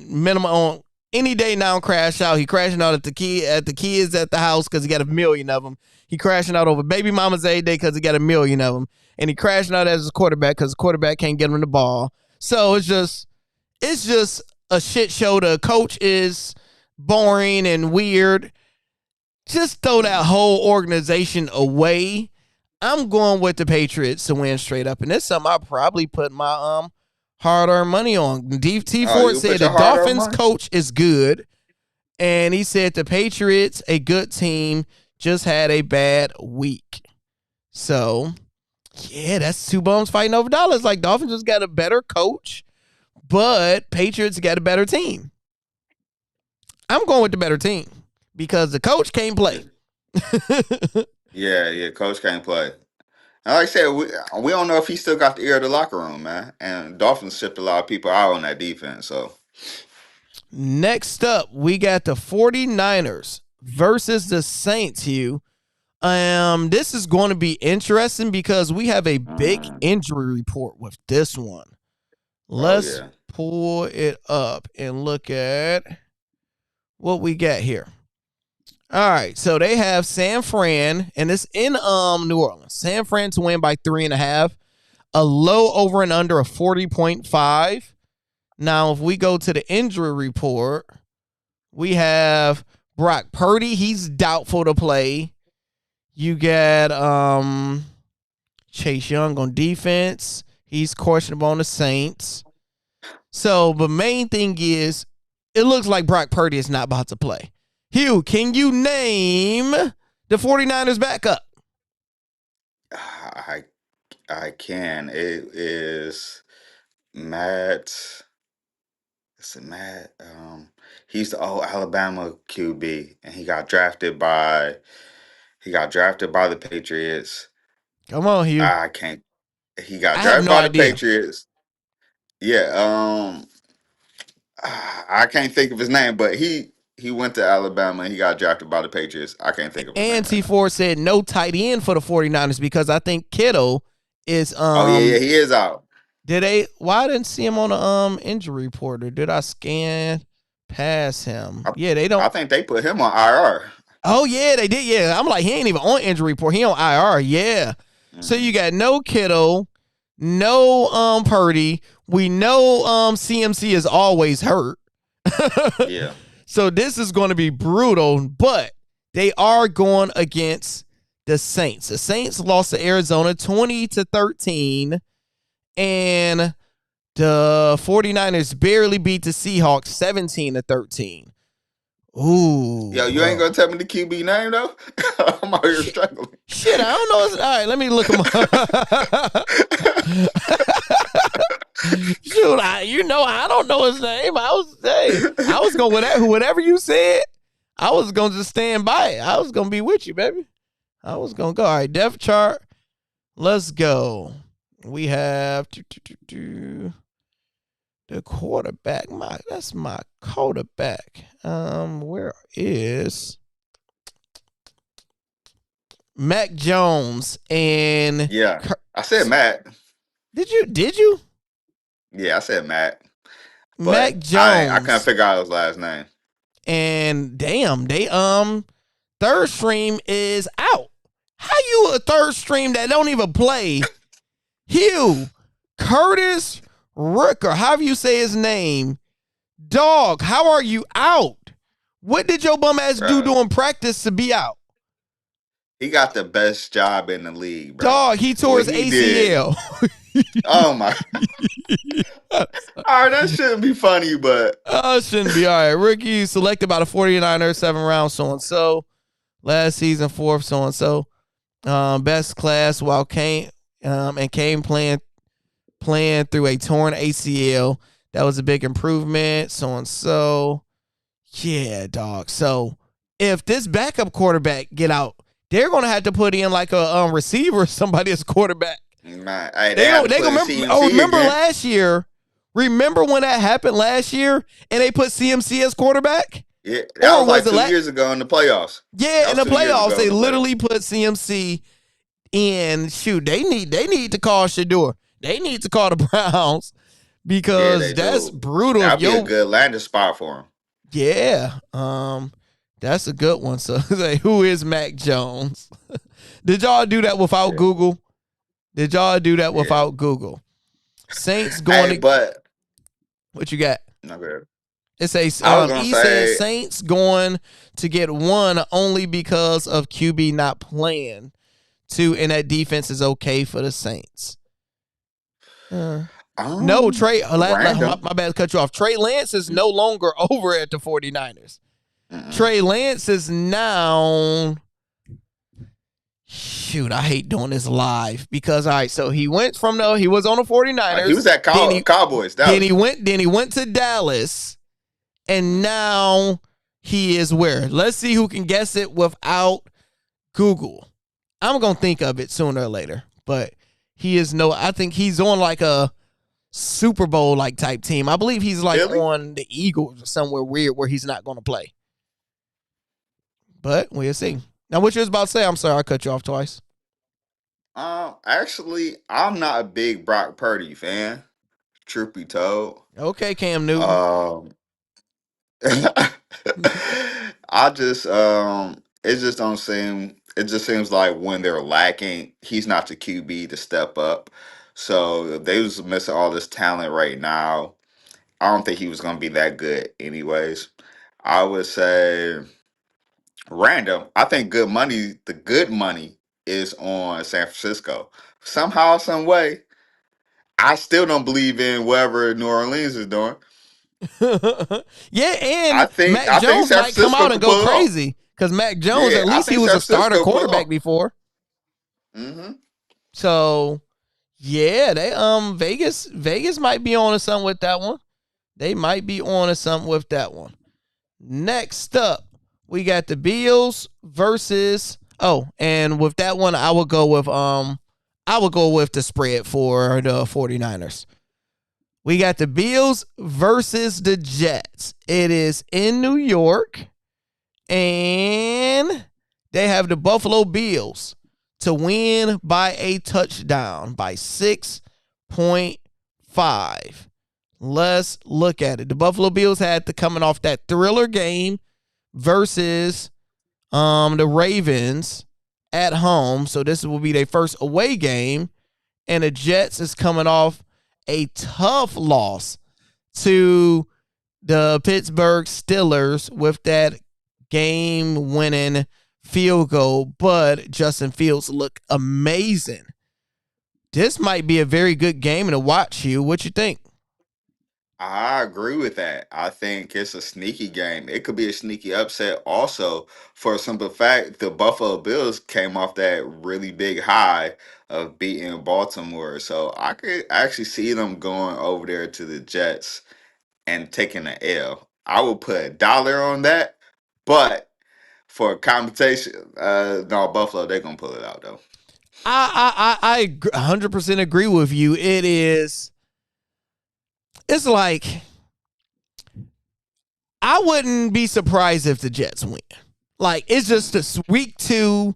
minimum on any day now crash out. He crashing out at the kids at the house because he got 1 million of them. He crashing out over baby mamas every day because he got 1 million of them. And he crashing out as a quarterback because the quarterback can't get him the ball. So it's just a shit show. The coach is boring and weird. Just throw that whole organization away. I'm going with the Patriots to win straight up. And this is something I probably put my hard-earned money on. T Ford said the Dolphins coach is good. And he said the Patriots, a good team, just had a bad week. So, yeah, that's two bums fighting over dollars. Like, Dolphins just got a better coach, but Patriots got a better team. I'm going with the better team because the coach can't play. Yeah, coach can't play. And like I said, we don't know if he still got the ear of the locker room, man. And Dolphins shipped a lot of people out on that defense. So next up, we got the 49ers versus the Saints, Hugh. This is going to be interesting because we have a big injury report with this one. Let's pull it up and look at what we got here. All right, so they have San Fran, and it's in New Orleans. San Fran to win by 3.5. A low over and under of 40.5. Now, if we go to the injury report, we have Brock Purdy. He's doubtful to play. You got Chase Young on defense. He's questionable on the Saints. So the main thing is, it looks like Brock Purdy is not about to play. Hugh, can you name the 49ers backup? I can. It is Matt. Is it Matt? He's the old Alabama QB, and he got drafted by the Patriots. Come on, Hugh. I can't. He got drafted by the Patriots. Yeah. I can't think of his name, but he went to Alabama and he got drafted by the Patriots. I can't think of his name. And T4 said no tight end for the 49ers because I think Kittle is he is out. Why didn't see him on the injury report, or did I scan past him? They don't. I think they put him on IR. Oh yeah, they did. Yeah. I'm like, he ain't even on injury report. He on IR. Yeah. Mm-hmm. So you got no Kittle, no Purdy. We know CMC is always hurt. Yeah. So this is going to be brutal, but they are going against the Saints. The Saints lost to Arizona 20-13, and the 49ers barely beat the Seahawks 17-13. Ooh. Yo, you ain't going to tell me the QB name, though? I'm out here struggling. Shit, I don't know. All right, let me look him up. Shoot, I don't know his name. I was going with that. Whatever you said, I was going to just stand by it. I was going to be with you, baby. I was going to go. All right, depth chart. Let's go. We have the quarterback. That's my quarterback. Where is Mac Jones and I said Matt. Did you? Yeah, I said Matt. Mac Jones. I can't figure out his last name. And damn, they third stream is out. How you a third stream that don't even play? Hugh Curtis Rooker, however you say his name. Dog, how are you out? What did your bum ass do during practice to be out? He got the best job in the league, bro. Dog, he tore his ACL. Oh my. All right, that shouldn't be funny, but it shouldn't be. All right, rookie selected by the 49ers, 7th round, so and so. Last season, 4th, so and so. Best class while Kane playing through a torn ACL. That was a big improvement, so and so. Yeah, dog. So if this backup quarterback get out, they're gonna have to put in like a receiver or somebody as quarterback. Man, remember last year? Remember when that happened last year and they put CMC as quarterback? Yeah, that was like 2 years ago in the playoffs. Yeah, in the playoffs, they literally put CMC And shoot, they need to call Shador. They need to call the Browns Yeah, because they that's do. brutal. That'd be a good landing spot for him. Yeah. That's a good one. So say, who is Mac Jones? Did y'all do that without Google? Did y'all do that without Google? Saints going but what you got? not good. It says I was gonna he say says Saints going to get one only because of QB not playing. Two, and that defense is okay for the Saints. No, Trey. My bad to cut you off. Trey Lance is no longer over at the 49ers. Trey Lance is now. Shoot, I hate doing this live because all right, so he went from he was on the 49ers. He was at Cowboys. Then he went to Dallas, and now he is where? Let's see who can guess it without Google. I'm gonna think of it sooner or later, but he is I think he's on like a Super Bowl like type team. I believe he's like on the Eagles or somewhere weird where he's not gonna play. But we'll see. Now, what you was about to say? I'm sorry, I cut you off twice. Actually, I'm not a big Brock Purdy fan. Truth be told. Okay, Cam Newton. I just it just don't seem. It just seems like when they're lacking, he's not the QB to step up. So they was missing all this talent right now. I don't think he was gonna be that good, anyways. I would say random. I think good money. The good money is on San Francisco. Somehow, some way, I still don't believe in whatever New Orleans is doing. Yeah, and I think Mac Jones San might come Francisco out and go crazy because Mac Jones, at least he was a starter quarterback before. So, yeah, they Vegas might be on to something with that one. They might be on to something with that one. Next up, we got the Bills versus and with that one, I will go with the spread for the 49ers. We got the Bills versus the Jets. It is in New York, and they have the Buffalo Bills to win by a touchdown by 6.5. Let's look at it. The Buffalo Bills had to coming off that thriller game versus the Ravens at home. So this will be their first away game. And the Jets is coming off a tough loss to the Pittsburgh Steelers with that game-winning field goal. But Justin Fields looked amazing. This might be a very good game to watch, Hugh. What you think? I agree with that. I think it's a sneaky game. It could be a sneaky upset also for a simple fact. The Buffalo Bills came off that really big high of beating Baltimore. So I could actually see them going over there to the Jets and taking an L. I would put $1 on that, but for compensation, no, Buffalo, they're going to pull it out though. I 100% agree with you. It's like, I wouldn't be surprised if the Jets win. Like, it's just this week 2.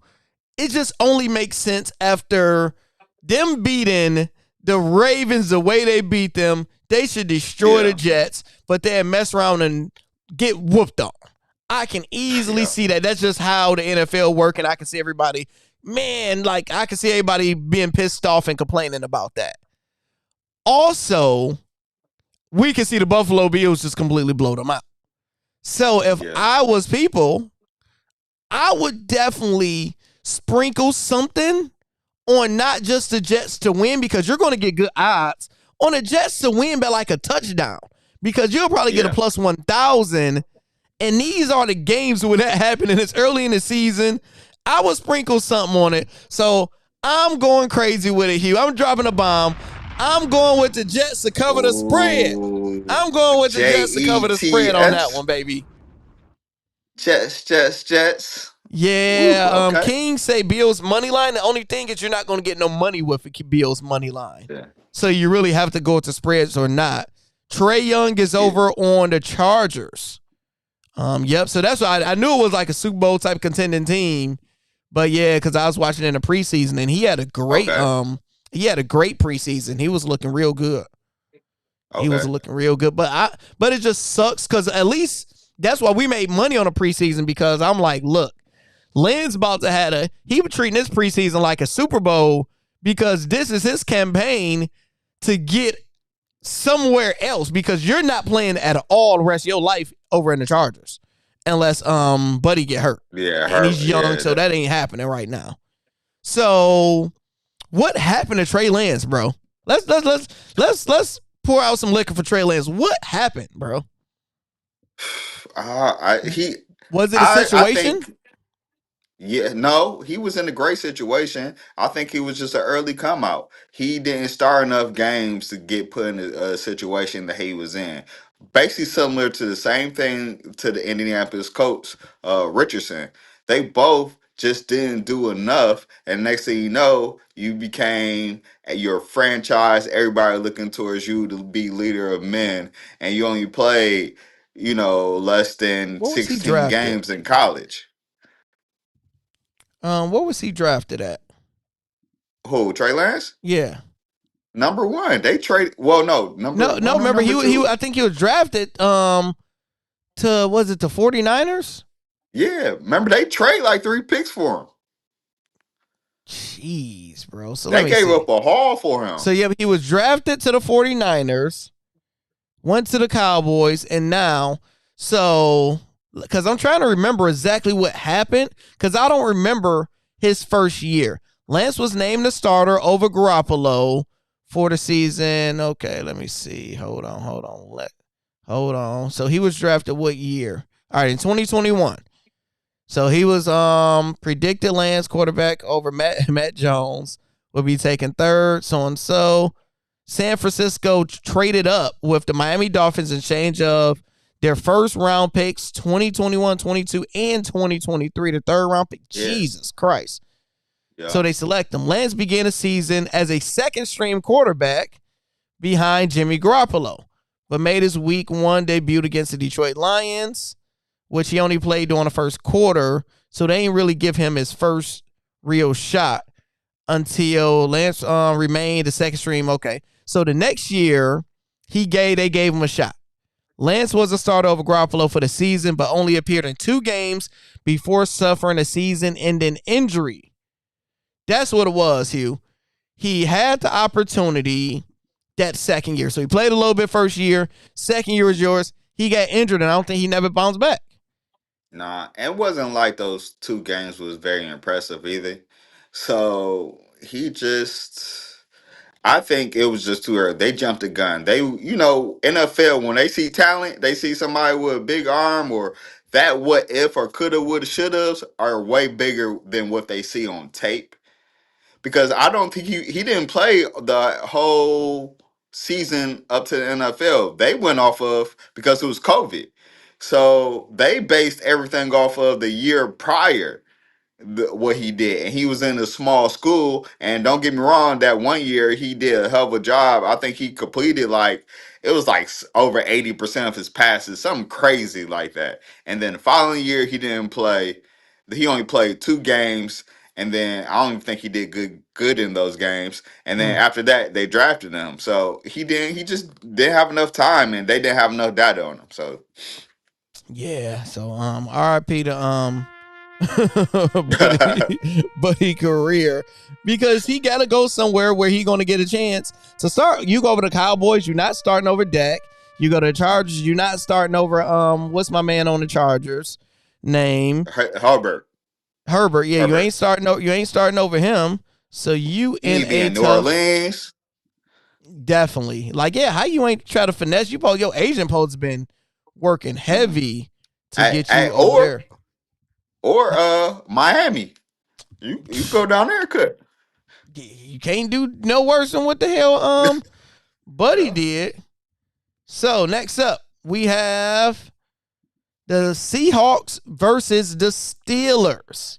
It just only makes sense after them beating the Ravens the way they beat them. They should destroy the Jets, but they mess around and get whooped on. I can easily see that. That's just how the NFL work, and I can see everybody, I can see everybody being pissed off and complaining about that. Also, we can see the Buffalo Bills just completely blow them out. So if I was people, I would definitely sprinkle something on not just the Jets to win, because you're going to get good odds on the Jets to win by like a touchdown, because you'll probably get a plus 1,000. And these are the games when that happened, and it's early in the season. I would sprinkle something on it. So I'm going crazy with it, Hugh. I'm dropping a bomb. I'm going with the Jets to cover the spread. I'm going with the Jets to cover the spread on that one, baby. Jets. Yeah. Okay. King say Bills money line. The only thing is you're not going to get no money with Bills money line. Yeah. So you really have to go to spreads or not. Trey Young is over on the Chargers. Yep. So that's why I knew it was like a Super Bowl type contending team, But yeah, because I was watching in the preseason, and he had a great preseason. He was looking real good. He was Okay. looking real good. But it just sucks because at least that's why we made money on the preseason, because I'm like, look, Lynn's about to he was treating this preseason like a Super Bowl, because this is his campaign to get somewhere else, because you're not playing at all the rest of your life over in the Chargers unless Buddy get hurt. Yeah, and he's young, so that ain't happening right now. So what happened to Trey Lance, bro? Let's pour out some liquor for Trey Lance. What happened, bro? Was it a situation? Yeah, no, he was in a great situation. I think he was just an early come out. He didn't start enough games to get put in a situation that he was in. Basically similar to the same thing to the Indianapolis Colts, Richardson. They both just didn't do enough, and next thing you know, you became your franchise, everybody looking towards you to be leader of men, and you only played, less than What was he 16 drafted? games in college. What was he drafted at? Who, Trey Lance? Yeah. Number 1. They trade. Well, no. No. Remember, he I think he was drafted to, was it the 49ers? Yeah. Remember, they trade like 3 picks for him. Jeez, bro. So they gave up a haul for him. So yeah, he was drafted to the 49ers, went to the Cowboys, and now, because I'm trying to remember exactly what happened, because I don't remember his first year. Lance was named the starter over Garoppolo for the season. Okay, let me see. Hold on. So he was drafted what year? All right, in 2021. So he was predicted Lance quarterback over Matt Jones would be taken third, so and so. San Francisco traded up with the Miami Dolphins in exchange of their first round picks, 2021, 22, and 2023, the third round pick. Yeah. Jesus Christ. Yeah. So they select him. Lance began the season as a second string quarterback behind Jimmy Garoppolo, but made his week 1 debut against the Detroit Lions, which he only played during the first quarter. So they didn't really give him his first real shot until Lance remained the second string. Okay. So the next year, they gave him a shot. Lance was a starter over Garoppolo for the season, but only appeared in 2 games before suffering a season-ending injury. That's what it was, Hugh. He had the opportunity that second year. So he played a little bit first year. Second year was yours. He got injured, and I don't think he never bounced back. Nah, it wasn't like those 2 games was very impressive either. So I think it was just too early. They jumped the gun. They, NFL, when they see talent, they see somebody with a big arm, or that what if or coulda, woulda, shoulda are way bigger than what they see on tape. Because I don't think he didn't play the whole season up to the NFL. They went off of, because it was COVID. So they based everything off of the year prior. What he did, and he was in a small school, and don't get me wrong, that one year he did a hell of a job. I think he completed it was over 80% of his passes, something crazy like that. And then the following year he didn't play. He only played 2 games, and then I don't even think he did good in those games. And then after that they drafted him, so he just didn't have enough time, and they didn't have enough data on him. So yeah, so RIP to buddy career, because he got to go somewhere where he going to get a chance to start. You go over the Cowboys, you're not starting over Dak. You go to the Chargers, you're not starting over what's my man on the Chargers name? Herbert. Yeah, Herbert. You ain't starting over him. So you in New Orleans. Definitely. How you ain't try to finesse? Your agent post been working heavy to get you over there. Or Miami. You go down there, could. You can't do no worse than what the hell Buddy did. So next up, we have the Seahawks versus the Steelers.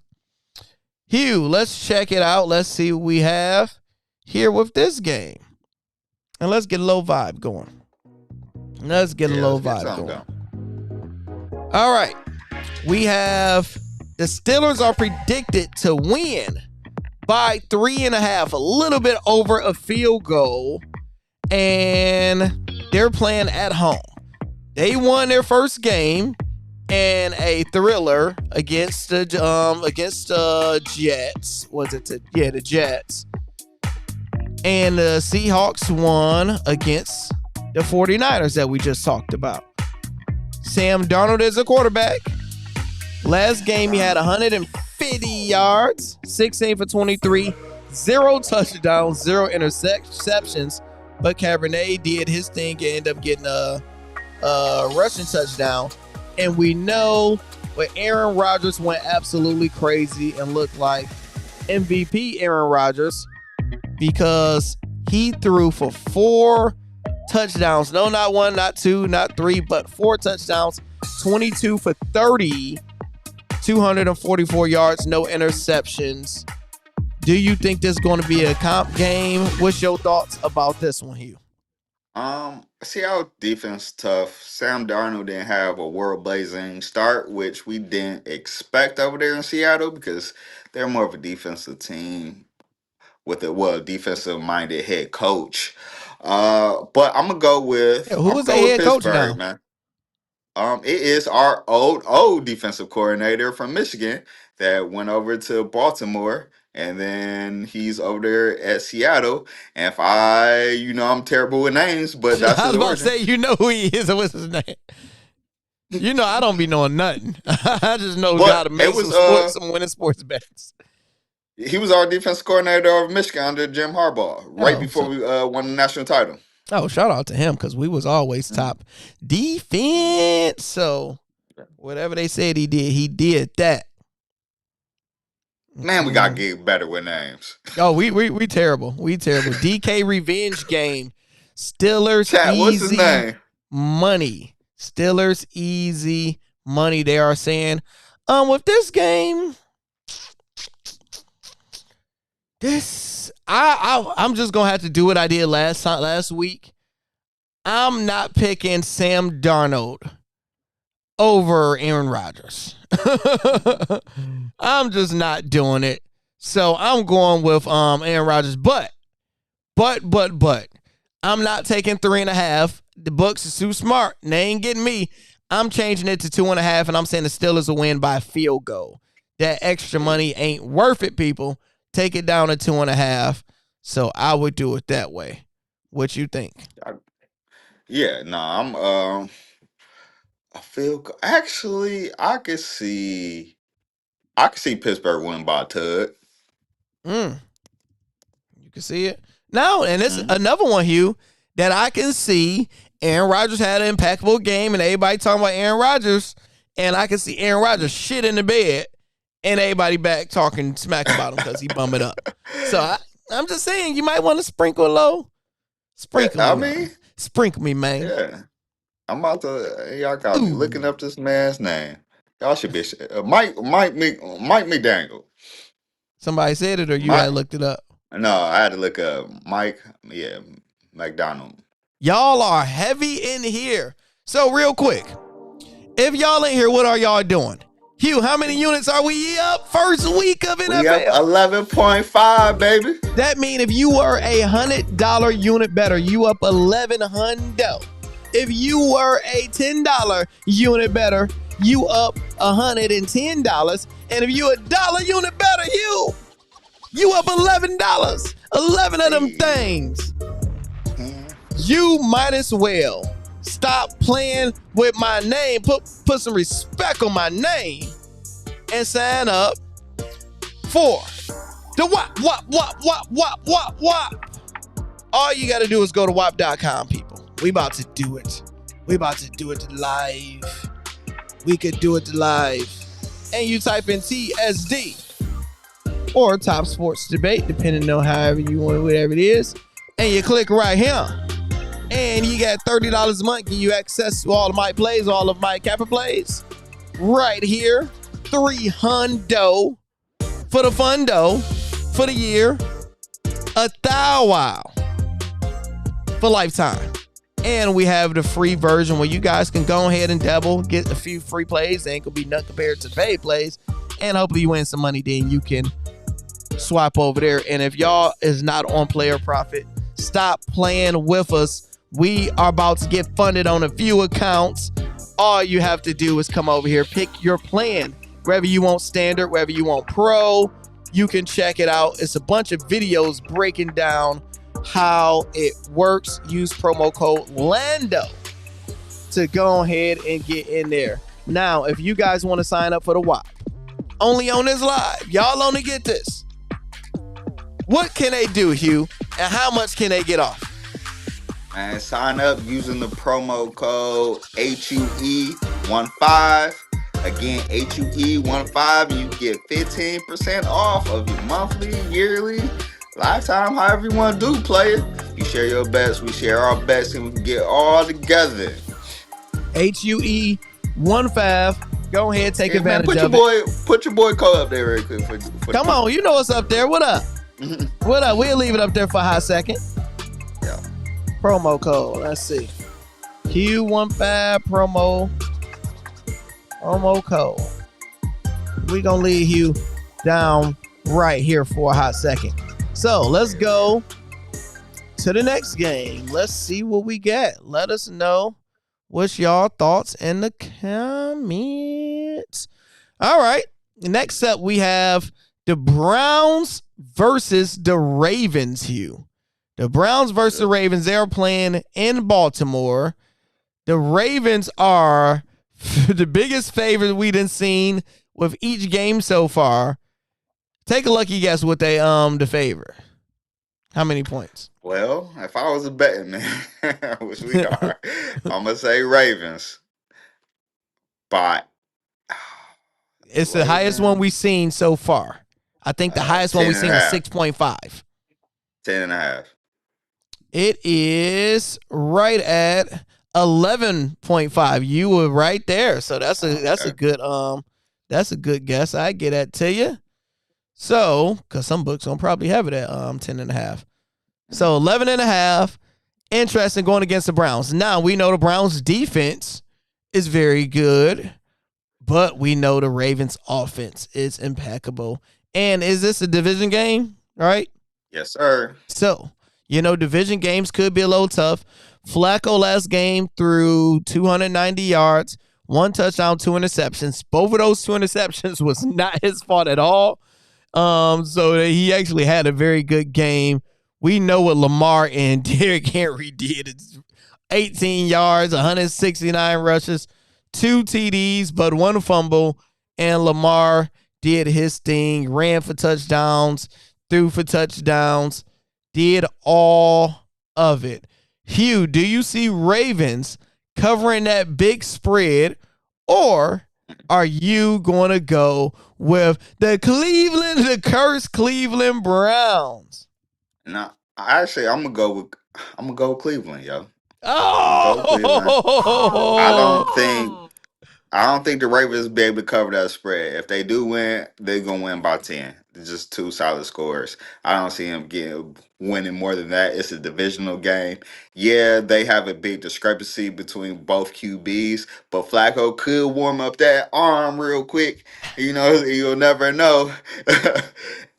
Hugh, let's check it out. Let's see what we have here with this game. And let's get a low vibe going. All right. We have The Steelers are predicted to win by 3.5, a little bit over a field goal, and they're playing at home. They won their first game in a thriller against the Jets. Was it the Jets? And the Seahawks won against the 49ers that we just talked about. Sam Darnold is a quarterback. Last game he had 150 yards, 16 for 23, 0 touchdowns, 0 interceptions. But Cabernet did his thing and ended up getting a rushing touchdown. And we know when Aaron Rodgers went absolutely crazy and looked like MVP Aaron Rodgers because he threw for 4 touchdowns. No, not 1, not 2, not 3, but 4 touchdowns, 22 for 30, 244 yards, no interceptions. Do you think this is going to be a comp game? What's your thoughts about this one, Hugh? Seattle defense tough. Sam Darnold didn't have a world-blazing start, which we didn't expect over there in Seattle because they're more of a defensive team with a defensive-minded head coach. But I'm gonna go with who was the head coach now? Man. It is our old defensive coordinator from Michigan that went over to Baltimore, and then he's over there at Seattle. And if I'm terrible with names, but that's I was about to say, you know who he is and what's his name. You know, I don't be knowing nothing. I just know how to make some winning sports bets. He was our defensive coordinator over Michigan under Jim Harbaugh before we won the national title. Oh, shout out to him because we was always top defense. So whatever they said he did that. Man, we gotta get better with names. Oh, we terrible. We terrible. DK revenge game. Steelers what's his name? Money. Steelers easy money. They are saying, with this game, I'm just gonna have to do what I did last week. I'm not picking Sam Darnold over Aaron Rodgers. I'm just not doing it. So I'm going with Aaron Rodgers. But I'm not taking 3.5. The books is too smart. They ain't getting me. I'm changing it to 2.5, and I'm saying the Steelers will win by a field goal. That extra money ain't worth it, people. Take it down to 2.5. So I would do it that way. What you think? I feel actually I could see Pittsburgh win by a tug. You can see it now, and it's another one, Hugh, that I can see. Aaron Rodgers had an impeccable game, and everybody talking about Aaron Rodgers, and I can see Aaron Rodgers shit in the bed, and everybody back talking smack about him because he bum it up. So I'm just saying, you might want to sprinkle low. Sprinkle me, man. Yeah. I'm about to. Y'all got me looking up this man's name. Y'all should be Mike McDaniel. Somebody said it, or you had looked it up? No, I had to look up Mike. Yeah, McDonald. Y'all are heavy in here. So real quick, if y'all ain't here, what are y'all doing? Hugh, how many units are we up first week of NFL? We up 11.5, baby. That means if you were a $100 unit better, you up 1,100. If you were a $10 unit better, you up $110. And if you a $1 unit better, you up $11. 11 of them things. You might as well stop playing with my name. Put some respect on my name and sign up for the WAP. All you got to do is go to WAP.com, people. We about to do it. We about to do it live. We could do it live. And you type in TSD or Top Sports Debate, depending on however you want, whatever it is. And you click right here. And you got $30 a month. Can you access all of my plays, all of my Kappa plays? Right here. $300 for the fundo for the year. $1,000 for lifetime. And we have the free version where you guys can go ahead and double, get a few free plays. They ain't gonna be nothing compared to paid plays. and hopefully you win some money. Then you can swap over there. And if y'all is not on Player Profit, stop playing with us. We are about to get funded on a few accounts. All you have to do is come over here, pick your plan. Wherever you want standard, wherever you want pro, you can check it out. It's a bunch of videos breaking down how it works. Use promo code LANDO to go ahead and get in there. Now, if you guys want to sign up for the WAP, only on this live, y'all only get this. What can they do, Hugh? And how much can they get off? And sign up using the promo code HUE15. Again, HUE15, you get 15% off of your monthly, yearly, lifetime, however you want to do, player. You share your bets, we share our bets, and we can get all together. HUE15. Go ahead, take advantage of it. Put your boy code up there real quick. Come on, you know what's up there. What up? What up? We'll leave it up there for a hot second. Yeah. Promo code. Let's see. Hugh15 promo code. We're going to leave you down right here for a hot second. So let's go to the next game. Let's see what we get. Let us know what's y'all thoughts in the comments. All right. Next up, we have the Browns versus the Ravens, Hugh. The Browns versus the Ravens, they're playing in Baltimore. The Ravens are the biggest favorite we done seen with each game so far. Take a lucky guess what they the favor. How many points? Well, if I was a betting man, which we are, I'm gonna say Ravens. But it's the highest one we've seen so far. I think the highest one we've seen is 6.5. 10.5. It is right at 11.5. You were right there. So that's a good guess. I get that to you. So, because some books don't probably have it at 10.5. So 11.5. Interesting going against the Browns. Now we know the Browns defense is very good, but we know the Ravens offense is impeccable. And is this a division game? Right? Yes, sir. So, division games could be a little tough. Flacco last game threw 290 yards, 1 touchdown, 2 interceptions. Both of those 2 interceptions was not his fault at all. So he actually had a very good game. We know what Lamar and Derrick Henry did. It's 18 yards, 169 rushes, 2 TDs, but 1 fumble. And Lamar did his thing, ran for touchdowns, threw for touchdowns, did all of it. Hugh, do you see Ravens covering that big spread, or are you going to go with the cursed Cleveland Browns? No, actually, I'm gonna go with Cleveland, yo. Oh, I don't think the Ravens will be able to cover that spread. If they do win, they're gonna win by 10. It's just 2 solid scores. I don't see them winning more than that. It's a divisional game. Yeah, they have a big discrepancy between both QBs, but Flacco could warm up that arm real quick. You'll never know.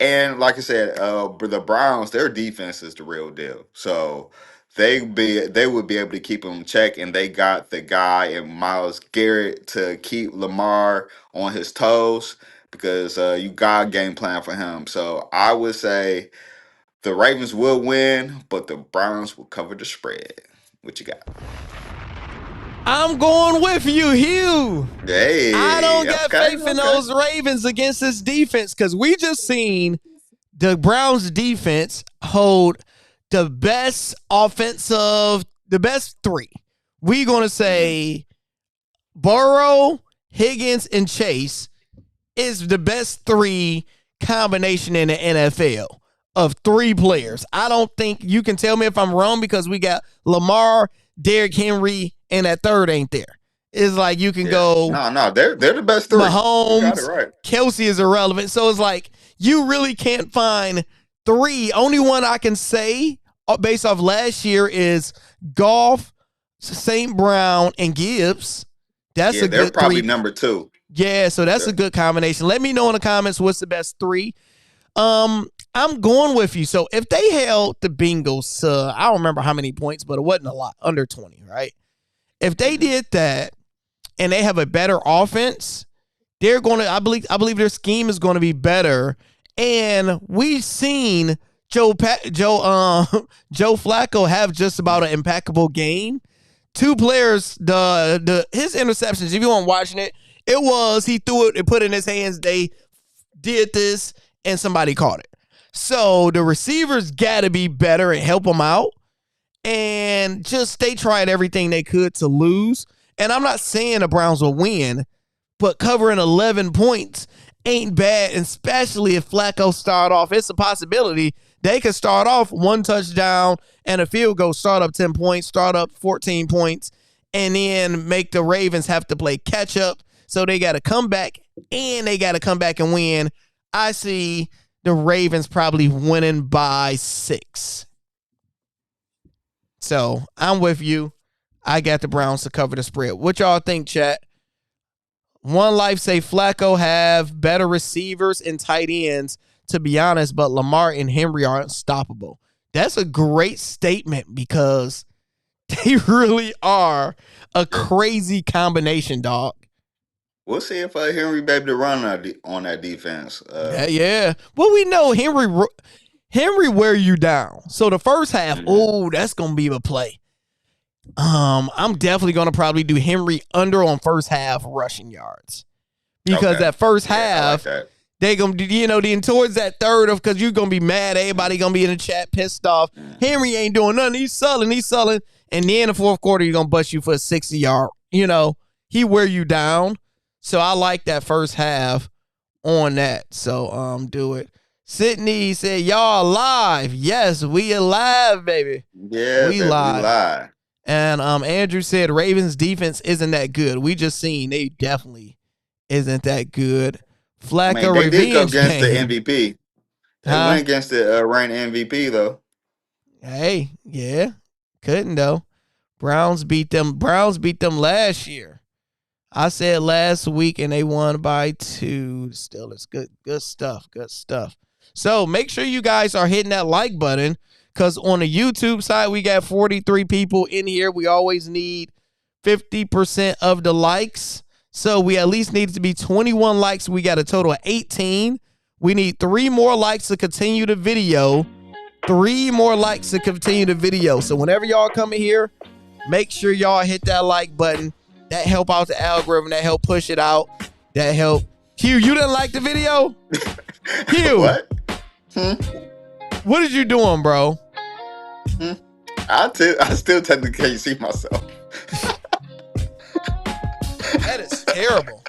And like I said, the Browns, their defense is the real deal. So they would be able to keep them in check, and they got the guy in Myles Garrett to keep Lamar on his toes, because you got a game plan for him. So I would say the Ravens will win, but the Browns will cover the spread. What you got? I'm going with you, Hugh. Hey, I don't got faith in those Ravens against this defense, because we just seen the Browns defense hold the best three. We're going to say Burrow, Higgins, and Chase is the best 3 combination in the NFL of 3 players. I don't think you can tell me if I'm wrong, because we got Lamar, Derrick Henry, and that third ain't there. It's like you can go. No, they're the best 3. Mahomes, you got it right. Kelsey is irrelevant. So it's like you really can't find 3. Only one I can say based off last year is Goff, St. Brown, and Gibbs. They're probably 3. number 2. Yeah, so that's a good combination. Let me know in the comments what's the best 3. I'm going with you. So if they held the Bengals, I don't remember how many points, but it wasn't a lot, under 20, right? If they did that and they have a better offense, they're going to. I believe their scheme is going to be better. And we've seen Joe Flacco have just about an impeccable game. 2 players, his interceptions. If you weren't watching it, it was he threw it and put it in his hands. They did this and somebody caught it. So the receivers got to be better and help them out. And just they tried everything they could to lose. And I'm not saying the Browns will win, but covering 11 points ain't bad, especially if Flacco start off. It's a possibility they could start off 1 touchdown and a field goal, start up 10 points, start up 14 points, and then make the Ravens have to play catch up. So they got to come back, and they got to come back and win. I see the Ravens probably winning by 6. So I'm with you. I got the Browns to cover the spread. What y'all think, chat? One Life say Flacco have better receivers and tight ends, to be honest, but Lamar and Henry are unstoppable. That's a great statement because they really are a crazy combination, dog. We'll see if Henry be able to run on that defense. Yeah. Well, we know Henry wear you down. So the first half, that's going to be a play. I'm definitely going to probably do Henry under on first half rushing yards because that first half, they going to, then towards that third because you're going to be mad. Everybody going to be in the chat pissed off. Henry ain't doing nothing. He's selling. And then in the fourth quarter, he's going to bust you for a 60-yard. He wear you down. So I like that first half on that. So do it. Sydney said, y'all alive. Yes, we alive, baby. Yeah, we live. And Andrew said Ravens defense isn't that good. We just seen they definitely isn't that good. Flacco they did go against game. the MVP. They went against the reigning MVP though. Hey, yeah, couldn't though. Browns beat them last year. I said last week and they won by 2. Still, it's good stuff. So make sure you guys are hitting that like button. Because on the YouTube side, we got 43 people in here. We always need 50% of the likes. So we at least need to be 21 likes. We got a total of 18. We need 3 more likes to continue the video. 3 more likes to continue the video. So whenever y'all come in here, make sure y'all hit that like button. That help out the algorithm. That help push it out. That help. Hugh, you didn't like the video? Hugh. What? What are you doing, bro? I still technically can't see myself. That is terrible.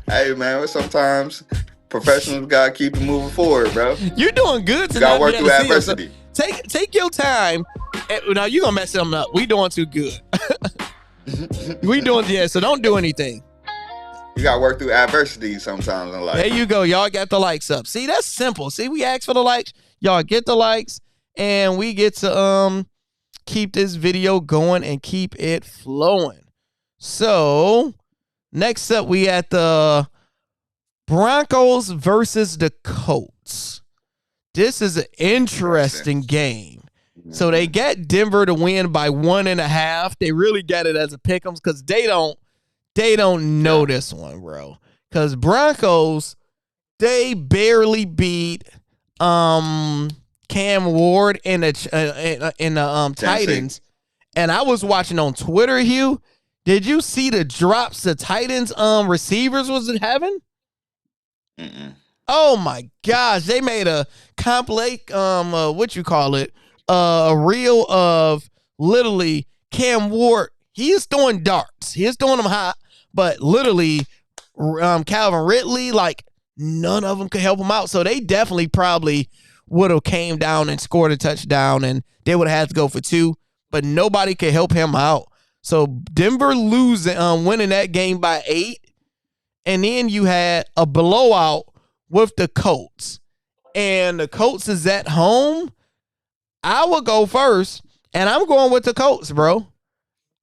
Hey, man, sometimes professionals got to keep it moving forward, bro. You're doing good tonight. You got to work through adversity. So take your time. Now, you're going to mess them up. We doing too good. So don't do anything. You got to work through adversity sometimes in life. There you go. Y'all got the likes up. See, that's simple. See, we asked for the likes. Y'all get the likes. And we get to keep this video going and keep it flowing. So, next up, we at the Broncos versus the Colts. This is an interesting game. So, they got Denver to win by 1.5. They really got it as a pick'em because they don't know this one, bro. Because Broncos, they barely beat Cam Ward in the Titans. And I was watching on Twitter, Hugh. Did you see the drops the Titans receivers was having? Oh my gosh. They made a complete a reel of literally Cam Ward. He is throwing darts. He is throwing them hot, but literally Calvin Ridley, like none of them could help him out. So they definitely probably would have came down and scored a touchdown and they would have had to go for 2, but nobody could help him out. So Denver winning that game by 8. And then you had a blowout with the Colts. And the Colts is at home. I will go first, and I'm going with the Colts, bro.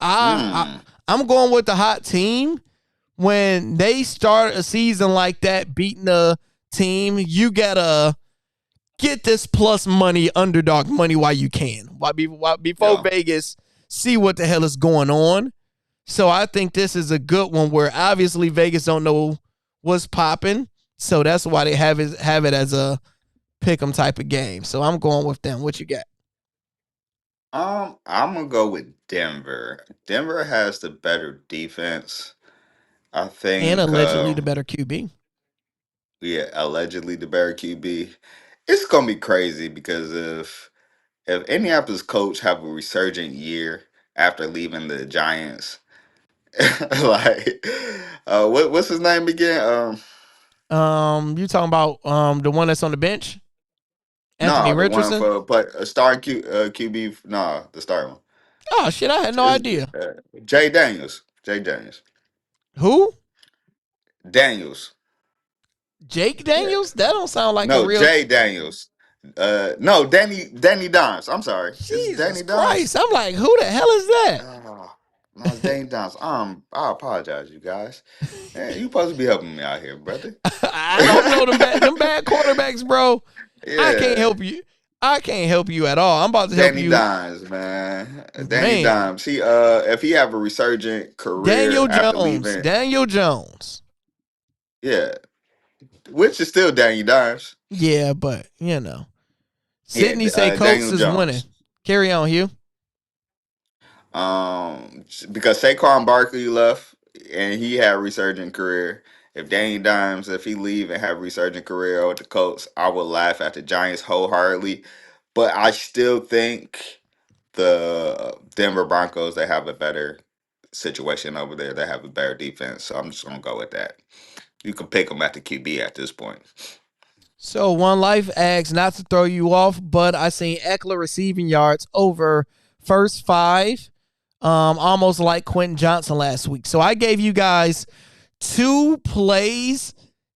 I'm going with the hot team. when they start a season like that, beating a team, you gotta get this plus money, underdog money while you can. Before Vegas see what the hell is going on. So I think this is a good one where obviously Vegas don't know what's popping. So that's why they have it as a pick 'em type of game. So I'm going with them. What you got? I'm gonna go with Denver. Denver has the better defense. I And think allegedly the better QB. yeah, allegedly the better QB. It's gonna be crazy because if Indianapolis coach have a resurgent year after leaving the Giants, like what's his name again? You talking about the one that's on the bench? Anthony No, the one Richardson? for QB. No, the starting one. Oh shit, I had no It's, idea. Jay Daniels. Jay Daniels. Who? Daniels. Jake Yeah. Daniels? That don't sound like a No, real. Jay Daniels. No, Danny Dimes. I'm sorry. Is it Jesus Danny Dimes? Christ. I'm like, who the hell is that? No, it's Danny Dimes. I apologize, you guys. Man, you supposed to be helping me out here, brother. I don't know them bad quarterbacks, bro. Yeah. I can't help you. I can't help you at all. I'm about to help Danny you. Dimes, man. Danny Man. Dimes. He if he have a resurgent career after leaving. Daniel Jones. Yeah. Which is still Danny Dimes. Yeah, but you know. Yeah, Sydney say Colts Daniel is Jones. winning. Carry on, Hugh. Because Saquon Barkley left and he had a resurgent career. If Danny Dimes, if he leave and have a resurgent career with the Colts, I would laugh at the Giants wholeheartedly. But I still think the Denver Broncos, they have a better situation over there. They have a better defense. So I'm just gonna go with that. You can pick them at the QB at this point. So One Life asks, not to throw you off, but I seen Eckler receiving yards over first 5. Almost like Quentin Johnson last week. So I gave you guys 2 plays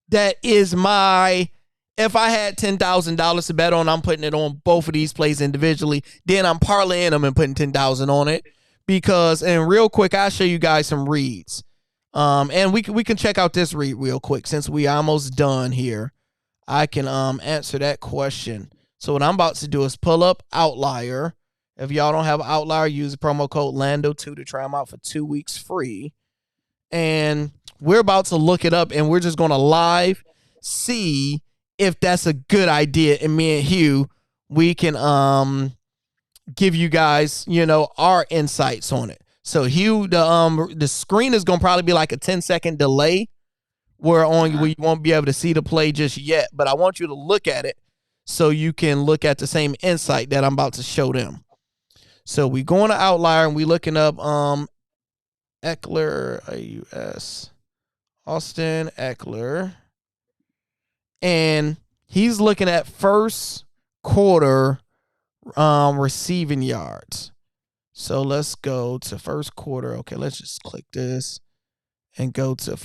that is my, if I had $10,000 to bet on, I'm putting it on both of these plays individually. Then I'm parlaying them and putting 10,000 on it. Because, and real quick, I'll show you guys some reads. And we can check out this read real quick since we almost done here. I can answer that question. So what I'm about to do is pull up Outlier. If y'all don't have Outlier, use the promo code LANDO2 to try them out for 2 weeks free. And we're about to look it up, and we're just going to live see if that's a good idea. And me and Hugh, we can give you guys, our insights on it. So Hugh, the screen is going to probably be like a 10-second delay where you won't be able to see the play just yet. But I want you to look at it so you can look at the same insight that I'm about to show them. So we going to Outlier and we looking up Eckler, AUS, Austin Eckler. And he's looking at first quarter receiving yards. So let's go to first quarter. Okay, let's just click this and go to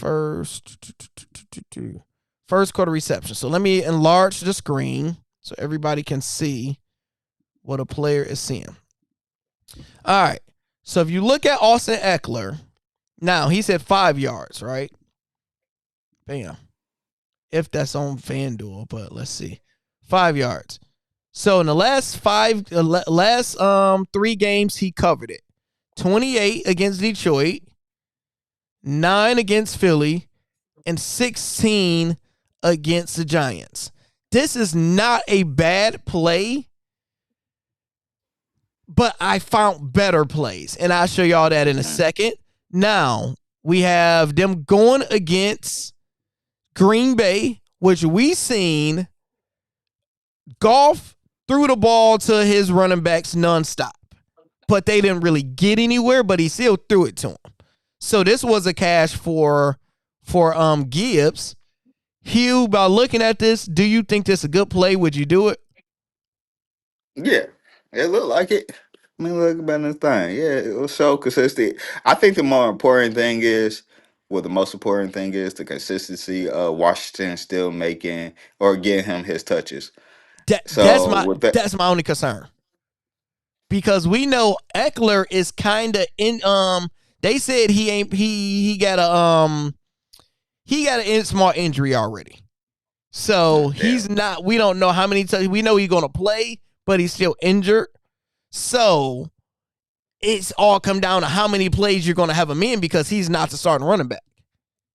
first quarter reception. So let me enlarge the screen so everybody can see what a player is seeing. All right. So if you look at Austin Eckler, now he's at 5 yards, right? Bam. If that's on FanDuel, but let's see. 5 yards. So in the last 3 games, he covered it. 28 against Detroit, 9 against Philly, and 16 against the Giants. This is not a bad play, but I found better plays, and I'll show y'all that in a second. Now, we have them going against Green Bay, which we seen Goff threw the ball to his running backs nonstop, but they didn't really get anywhere, but he still threw it to him. So this was a cash for Gibbs. Hugh, by looking at this, do you think this is a good play? Would you do it? Yeah, it looked like it. I mean, look about this thing. Yeah, it was so consistent. I think the most important thing is, the the consistency of Washington still making or getting him his touches. That's my only concern. Because we know Eckler is kind of in they said he got a he got a small injury already. So he's not, we don't know how many times. We know he's going to play, but he's still injured. So it's all come down to how many plays you're going to have him in because he's not the starting running back.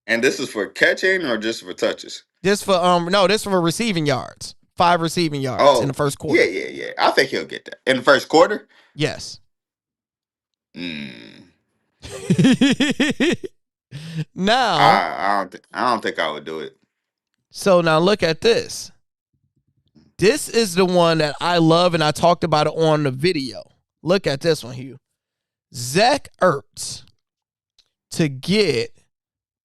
And this is for catching or just for touches? This for receiving yards. 5 receiving yards in the first quarter. Yeah. I think he'll get that. In the first quarter? Yes. Now, I don't think I would do it. So now look at this. This is the one that I love, and I talked about it on the video. Look at this one, Hugh. Zach Ertz to get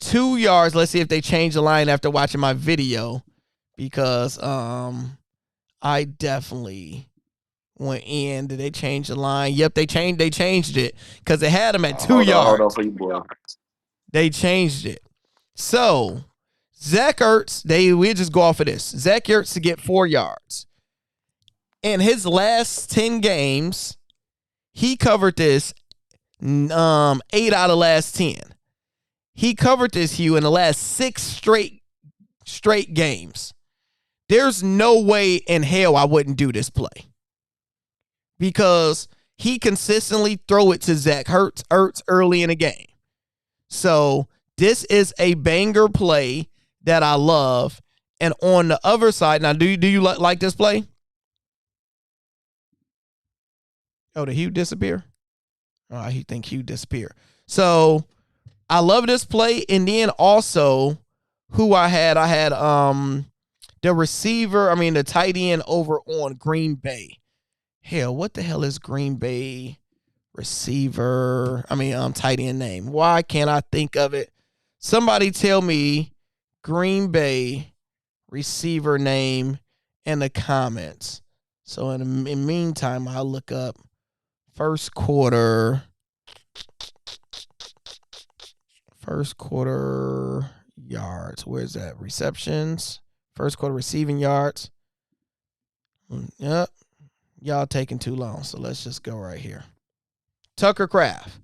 2 yards. Let's see if they change the line after watching my video, because I definitely went in. Did they change the line? Yep, they changed it because they had him at 2 yards. Hold on for you, boy. They changed it. So Zach Ertz, we just go off of this. Zach Ertz to get 4 yards. In his last 10 games, he covered this 8 out of the last 10. He covered this, Hugh, in the last 6 straight games. There's no way in hell I wouldn't do this play. Because he consistently throw it to Zach Ertz early in the game. So this is a banger play that I love. And on the other side, now, do you like this play? Oh, did Hugh disappear? Oh, I think Hugh disappeared. So I love this play. And then also who I had the receiver, the tight end over on Green Bay. Hell, what the hell is Green Bay receiver? Tight end name. Why can't I think of it? Somebody tell me Green Bay receiver name in the comments. So in the meantime, I'll look up first quarter yards. Where's that? Receptions. First quarter receiving yards. Yep. Y'all taking too long, so let's just go right here. Tucker Kraft.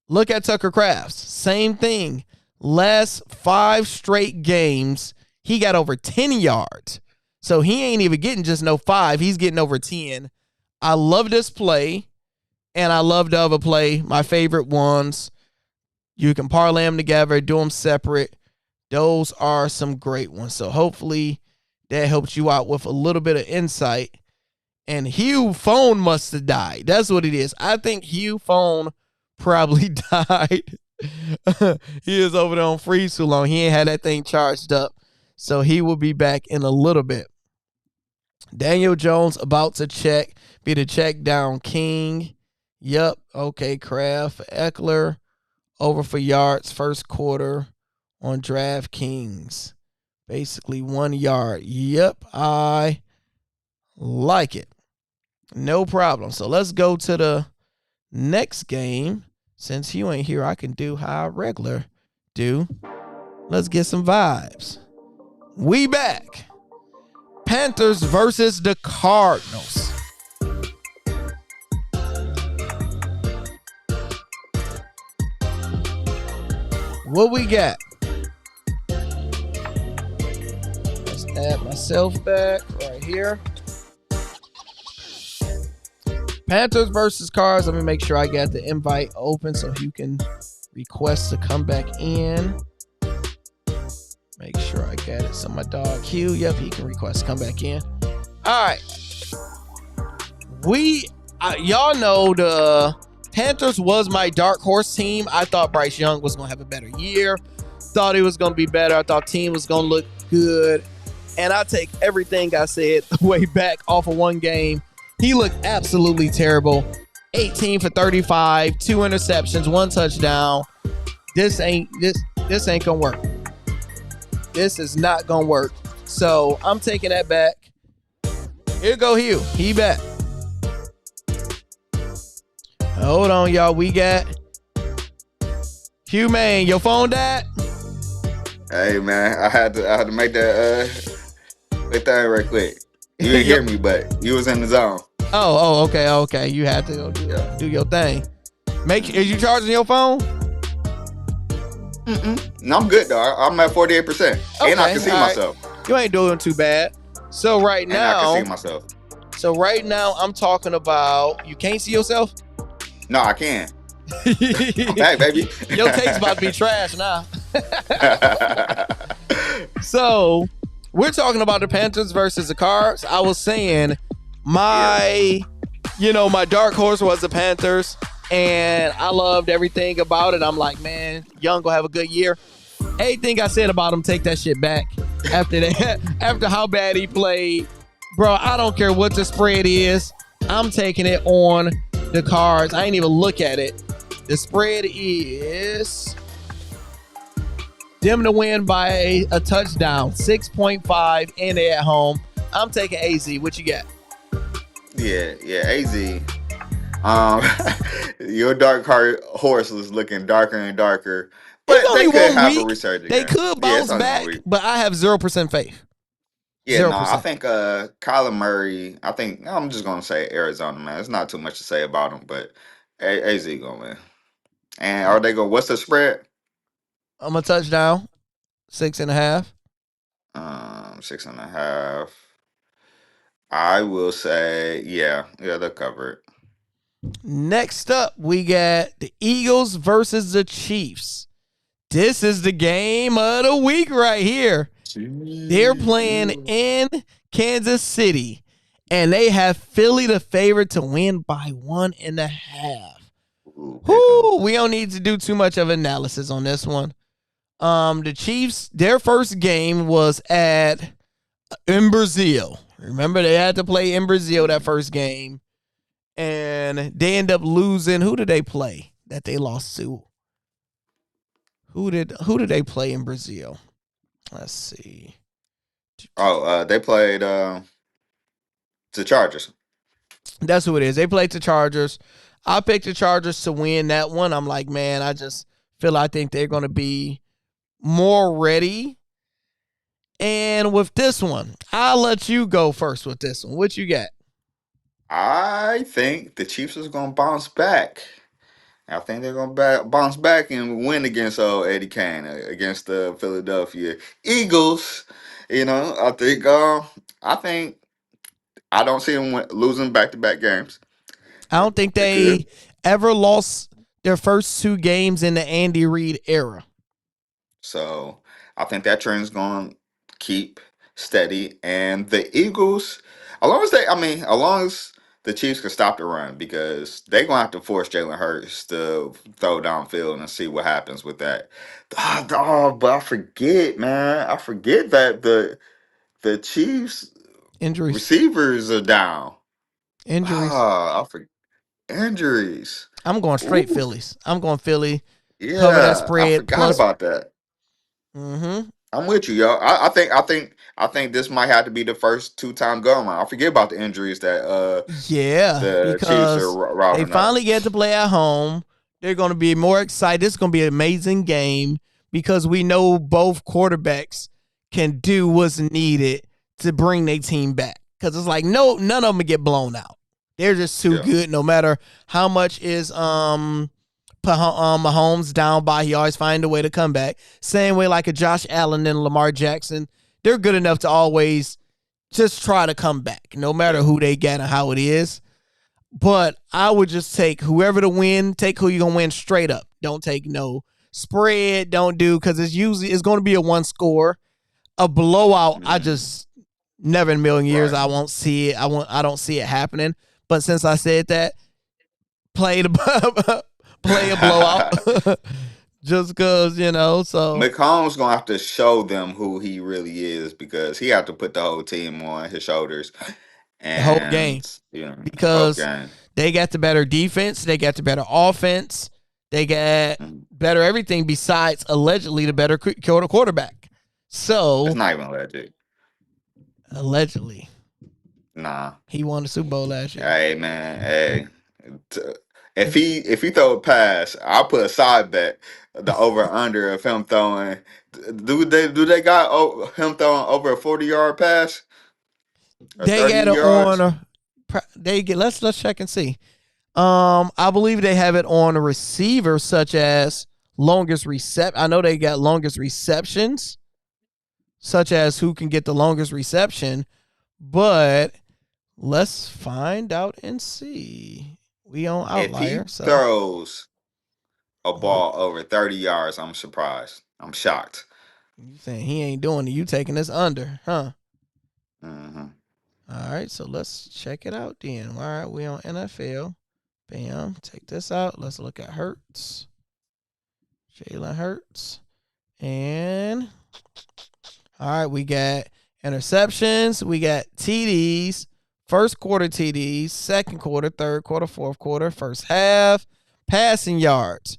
Look at Tucker Kraft. Same thing. Last 5 straight games, he got over 10 yards. So he ain't even getting just no 5. He's getting over 10. I love this play, and I love the other play. My favorite ones. You can parlay them together, do them separate. Those are some great ones. So hopefully that helps you out with a little bit of insight. And Hugh phone must have died. That's what it is. I think Hugh phone probably died. He is over there on freeze too long. He ain't had that thing charged up. So he will be back in a little bit. Daniel Jones about to be the check down king. Yep. Okay, Kraft. Eckler over for yards first quarter on DraftKings. Basically 1 yard. Yep. I like it. No problem. So let's go to the next game. Since you ain't here, I can do how I regular do. Let's get some vibes. We back. Panthers versus the Cardinals. What we got? Let's add myself back right here. Panthers versus Cards. Let me make sure I got the invite open so you can request to come back in. Make sure I got it. So my dog Hugh, yep, he can request to come back in. All right. Y'all know the Panthers was my dark horse team. I thought Bryce Young was going to have a better year. Thought he was going to be better. I thought team was going to look good. And I take everything I said way back off of one game. He looked absolutely terrible. 18 for 35, 2 interceptions, 1 touchdown. This ain't gonna work. This is not gonna work. So I'm taking that back. Here go Hugh. He back. Hold on, y'all. We got Hugh, man. Your phone died? Hey, man. I had to make that thing right quick. You didn't hear me, but you was in the zone. Oh, okay. You had to go do your thing. Is you charging your phone? No, I'm good though. I'm at 48%, and I Okay, can see all right. myself. You ain't doing too bad. So right And I can see now, myself. I'm talking about you can't see yourself. No, I can. I'm back, baby. Your taste about to be trash now. So we're talking about the Panthers versus the Cards. I was saying my dark horse was the Panthers, and I loved everything about it. I'm like, man, Young gonna have a good year. Anything I said about him, take that shit back. After that, after how bad he played, bro, I don't care what the spread is. I'm taking it on the Cards. I ain't even look at it. The spread is them to win by a touchdown, 6.5, and they at home. I'm taking AZ. What you got? Yeah, AZ. Your dark horse was looking darker and darker, It's but only they could 1 have a week. resurgence. They could bounce it's only 1 back, week. but I have 0% faith. Yeah, 0%. no, I think Kyler Murray. I think I'm just gonna say Arizona, man. There's not too much to say about him, but AZ gonna win. And are they go? What's the spread? I'm a touchdown, 6.5. 6.5. I will say, yeah, they'll cover it. Next up, we got the Eagles versus the Chiefs. This is the game of the week right here. They're playing in Kansas City, and they have Philly the favorite to win by 1.5. Whoo, we don't need to do too much of analysis on this one. The Chiefs, their first game was in Brazil. Remember, they had to play in Brazil that first game, and they end up losing. Who did they play that they lost to? Who did they play in Brazil? Let's see. They played the Chargers. That's who it is. They played the Chargers. I picked the Chargers to win that one. I'm like, man, I think they're going to be more ready. And with this one, I'll let you go first with this one. What you got? I think the Chiefs is going to bounce back. I think they're going to bounce back and win against Eddie Kane, against the Philadelphia Eagles. I think I don't see them losing back-to-back games. I don't think they ever lost their first 2 games in the Andy Reid era. So I think that trend's going to keep steady. And the Eagles, as long as the Chiefs can stop the run, because they're going to have to force Jalen Hurts to throw downfield and see what happens with that. But I forget, man. I forget that the Chiefs Injuries. receivers are down. Injuries. I forget. Injuries. I'm going straight Phillies. I'm going Philly. Yeah, Cover that spread. I forgot about that. Mm-hmm. I'm with you, yo. I think this might have to be the first 2-time go around. I forget about the injuries that the Chiefs are routing they finally get to play at home. They're going to be more excited. This is going to be an amazing game because we know both quarterbacks can do what's needed to bring their team back. Because it's like none of them get blown out. They're just too good. No matter how much is Mahomes down by, he always find a way to come back. Same way like a Josh Allen and Lamar Jackson. They're good enough to always just try to come back, no matter who they get and how it is. But I would just take whoever to win, take who you're going to win straight up. Don't take no spread, don't do, because it's going to be a 1 score. A blowout, I just never in a million years I won't see it. I don't see it happening. But since I said that, play a blowout. Just because, so. McCollum's going to have to show them who he really is, because he have to put the whole team on his shoulders. And, the whole game. Because they got the better defense. They got the better offense. They got better everything besides allegedly the better quarterback. So. It's not even alleged. Allegedly. Nah. He won the Super Bowl last year. Hey, man. Hey. If he throw a pass, I'll put a side bet, the over under of him throwing. Do they got him throwing over a 40-yard pass? They get it on. Let's check and see. I believe they have it on a receiver such as longest I know they got longest receptions, such as who can get the longest reception, but let's find out and see. We on Outlier. If he throws a ball over 30 yards, I'm surprised. I'm shocked. You saying he ain't doing it. You taking this under, huh? Mm-hmm. All right, so let's check it out then. All right, we on NFL. Bam, take this out. Let's look at Hurts. Jalen Hurts. And, all right, we got interceptions. We got TDs. First quarter TDs. Second quarter, third quarter, fourth quarter, first half. Passing yards.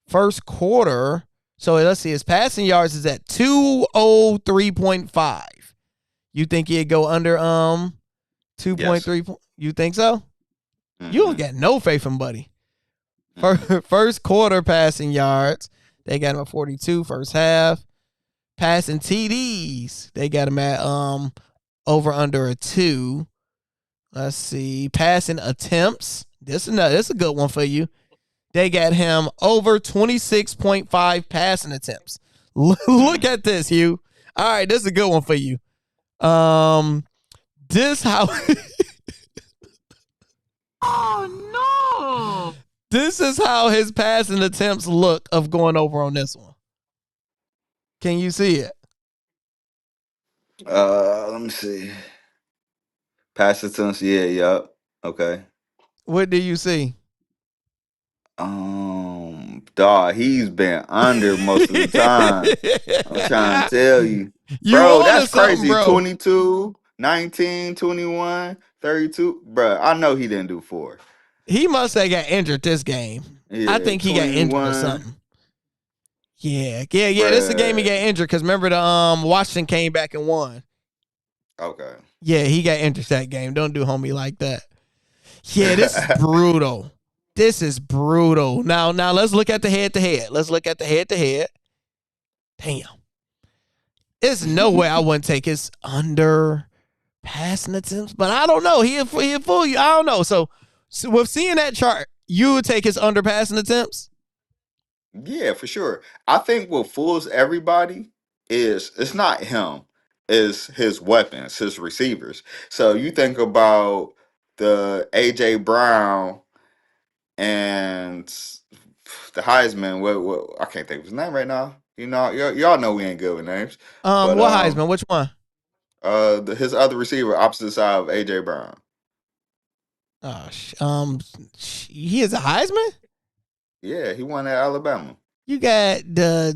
First quarter. So let's see. His passing yards is at 203.5. You think he'd go under 2.3? Yes. You think so? Mm-hmm. You don't got no faith in Buddy. First quarter passing yards, they got him at 42. First half passing TDs, they got him at over under a 2. Let's see, passing attempts. This is a good one for you. They got him over 26.5 passing attempts. Look at this, Hugh. All right, this is a good one for you. This how Oh no! This is how his passing attempts look of going over on this one. Can you see it? Let me see. Pass attempts, yup. Okay. What do you see? Dog, he's been under most of the time. I'm trying to tell you. Bro, that's crazy. Bro. 22, 19, 21, 32. Bro, I know he didn't do 4. He must have got injured this game. Yeah, I think he 21. Got injured or something. Yeah. This is the game he got injured because remember the Washington came back and won. Okay. Yeah, he got injured that game. Don't do homie like that. Yeah, this is brutal. This is brutal. Now let's look at the head-to-head. Damn. There's no way I wouldn't take his under passing attempts, but I don't know. He'll fool you. I don't know. So with seeing that chart, you would take his under passing attempts? Yeah, for sure. I think what fools everybody is it's not him. Is his weapons, his receivers. So you think about the A.J. Brown and the Heisman. What I can't think of his name right now. You know, y'all know we ain't good with names. But, what Heisman? Which one? His other receiver, opposite side of A.J. Brown. He is a Heisman? Yeah, he won at Alabama. You got Devontae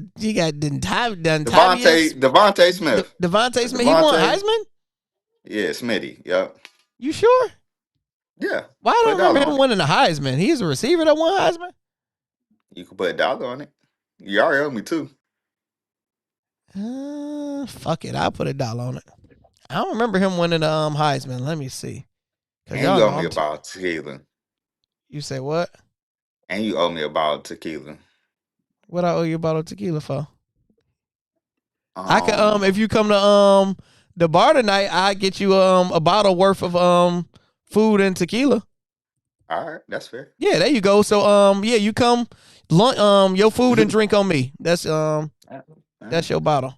Smith. Devontae Smith. He won Heisman? Yeah, Smitty. Yep. You sure? Yeah. Why don't I remember him winning the Heisman? He's a receiver that won Heisman? You can put $1 on it. You already owe me $2. Fuck it. I'll put $1 on it. I don't remember him winning the Heisman. Let me see. And you owe me about tequila. You say what? And you owe me about tequila. What I owe you a bottle of tequila for? I can if you come to the bar tonight, I get you a bottle worth of food and tequila. All right, that's fair. Yeah, there you go. So you come your food and drink on me. That's your bottle.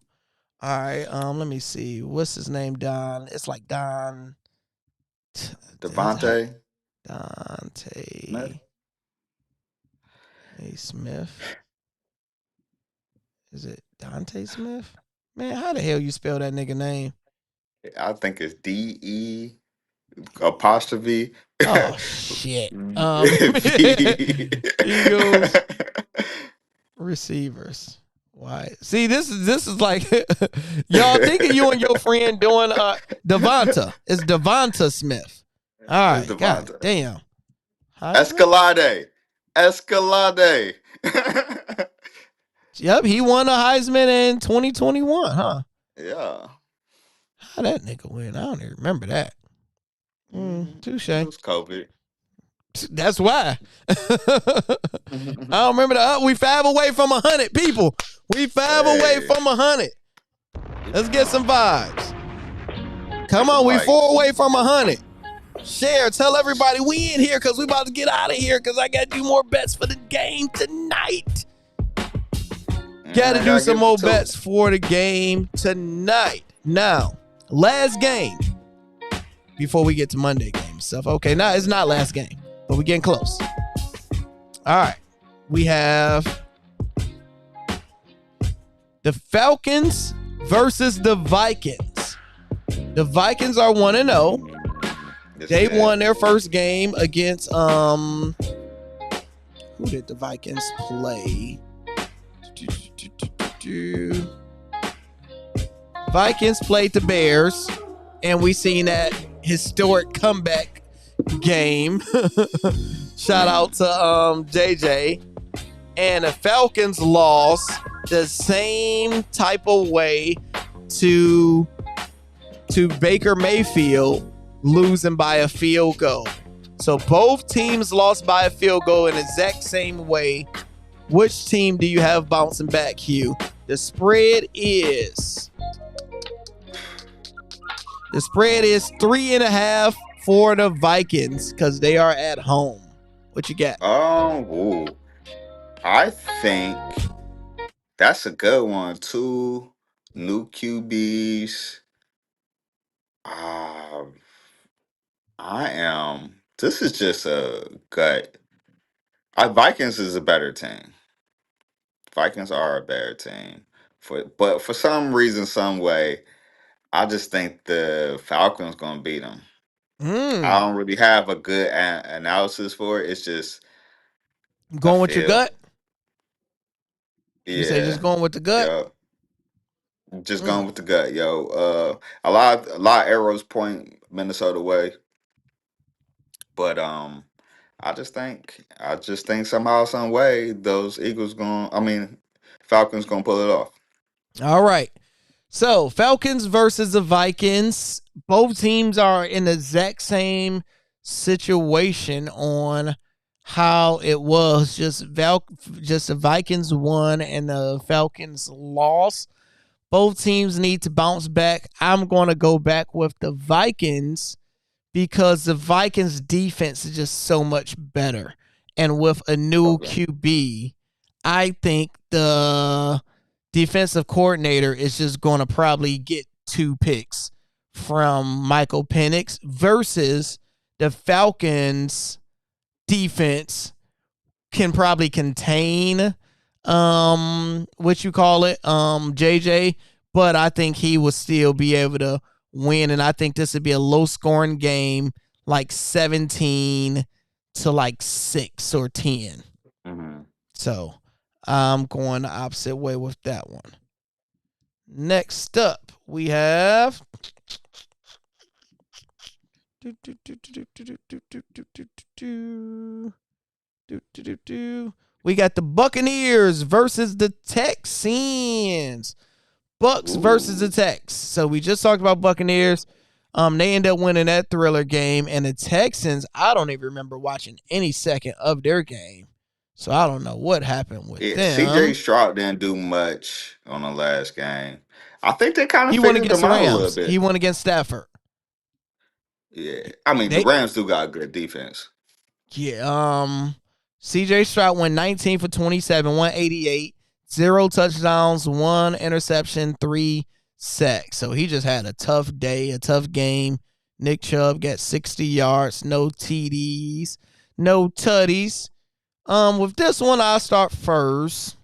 All right, let me see. What's his name? Don. It's like Don Devontae. Dante Smith. Is it Dante Smith? Man, how the hell you spell that nigga name? I think it's DE'. Oh shit. Eagles receivers. Why? See, this is like y'all thinking you and your friend doing Devonta. It's Devonta Smith. All right, God damn. Escalade. Yep, he won a Heisman in 2021, huh? Yeah. How that nigga win? I don't even remember that. Touche. It was COVID. That's why. I don't remember we 5 away from 100 people. We 5 away from 100. Let's get some vibes. Come on, we 4 away from 100. Share, tell everybody we in here because we about to get out of here because I got to do more bets for the game tonight. Got to I do gotta some give it more to him. bets for the game tonight. Now, last game before we get to Monday game stuff. Okay, now it's not last game, but we're getting close. All right. We have the Falcons versus the Vikings. The Vikings are 1-0. They won their first game against who did the Vikings play? Vikings played the Bears, and we seen that historic comeback game. Shout out to JJ. And the Falcons lost the same type of way to Baker Mayfield, losing by a field goal. So both teams lost by a field goal in the exact same way. Which team do you have bouncing back, Hugh? The spread is 3.5 for the Vikings because they are at home. What you got? I think that's a good one. 2 new QBs. This is just a gut. Vikings is a better team. Vikings are a better team. But for some reason, some way, I just think the Falcons gonna beat them. I don't really have a good analysis for it. It's just going with your gut. Yeah. You say just going with the gut. Yo. Just going with the gut, yo. A lot of arrows point Minnesota way, but I just think somehow, some way, those Falcons gonna pull it off. All right. So Falcons versus the Vikings. Both teams are in the exact same situation on how it was. Just the Vikings won and the Falcons lost. Both teams need to bounce back. I'm going to go back with the Vikings because the Vikings defense is just so much better. And with a new QB, I think the defensive coordinator is just going to probably get 2 picks from Michael Penix versus the Falcons defense can probably contain JJ, but I think he will still be able to win, and I think this would be a low scoring game, like 17 to like 6 or 10. So I'm going the opposite way with that one. Next up, we have we got the Buccaneers versus the Texans. Bucks versus the Tex. So we just talked about Buccaneers. They end up winning that thriller game, and the Texans, I don't even remember watching any second of their game. So I don't know what happened with them. CJ Stroud didn't do much on the last game. I think they kind of won figured against them the out a Rams. little bit. He won against Stafford. Yeah. The Rams do got good defense. Yeah. CJ Stroud went 19 for 27, 188, 0 touchdowns, 1 interception, 3 sacks. So he just had a tough day, a tough game. Nick Chubb got 60 yards, no TDs, no tutties. With this one, I'll start first.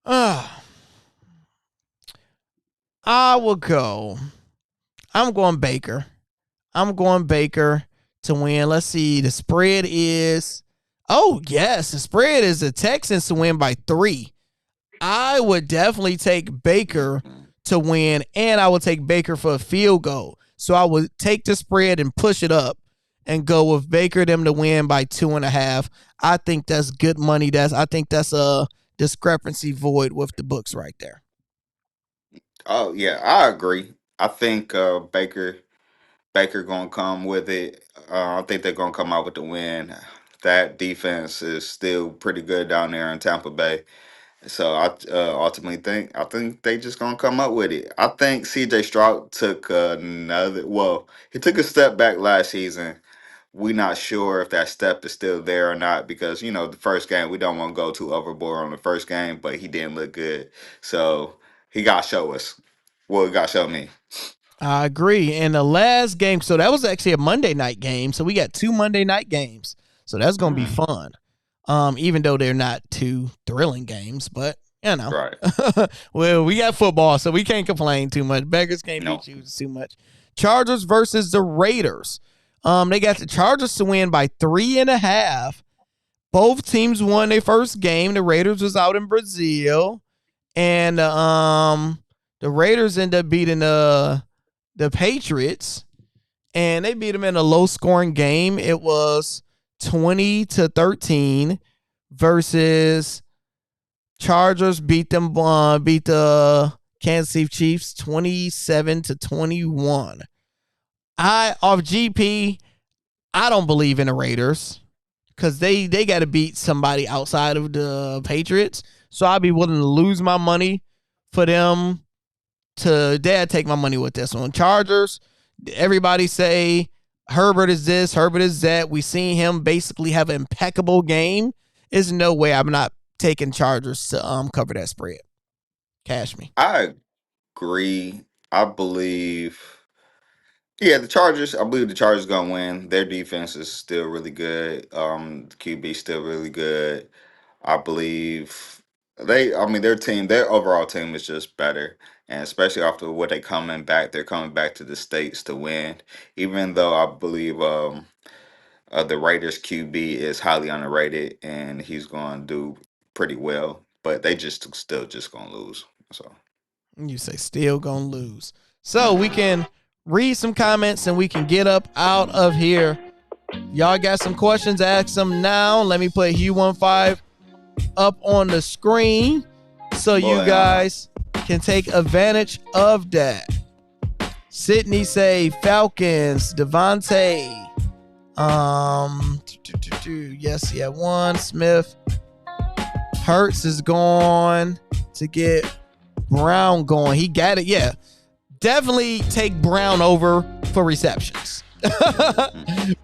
I will go. I'm going Baker. To win. Let's see. The spread is. Oh, yes. The spread is the Texans to win by 3. I would definitely take Baker to win, and I would take Baker for a field goal. So I would take the spread and push it up and go with Baker them to win by 2.5. I think that's good money. I think that's a discrepancy void with the books right there. Oh yeah, I agree. I think Baker gonna come with it. I think they're gonna come out with the win. That defense is still pretty good down there in Tampa Bay. So I ultimately think they just gonna come up with it. I think CJ Stroud took he took a step back last season we not sure if that step is still there or not because the first game we don't want to go too overboard on the first game, but he didn't look good, so he got to show us. Well, he got to show me. I agree. And the last game, so that was actually a Monday night game. So we got 2 Monday night games. So that's going to be fun. Even though they're not 2 thrilling games, but Right. well, we got football, so we can't complain too much. Beggars can't beat you too much. Chargers versus the Raiders. They got the Chargers to win by 3.5. Both teams won their first game. The Raiders was out in Brazil, and the Raiders ended up beating the Patriots, and they beat them in a low-scoring game. It was 20-13 versus Chargers beat the Kansas City Chiefs 27-21. Off GP, I don't believe in the Raiders because they got to beat somebody outside of the Patriots. So I'd be willing to lose my money for them to take my money with this one. Chargers, everybody say Herbert is this, Herbert is that. We seen him basically have an impeccable game. There's no way I'm not taking Chargers to cover that spread. Cash me. I agree. I believe the Chargers. I believe the Chargers gonna win. Their defense is still really good. The QB still really good. I believe their team, their overall team is just better, and especially after what they're coming back to the States to win. Even though I believe the Raiders QB is highly underrated, and he's going to do pretty well, but they still going to lose. So you say still going to lose. So we can read some comments and we can get up out of here. Y'all got some questions? Ask them now. Let me put Hugh15 up on the screen so you guys can take advantage of that. Sydney say Falcons, Devontae. Yes, he had one. Smith. Hurts is going to get Brown going. He got it. Yeah. Definitely take Brown over for receptions.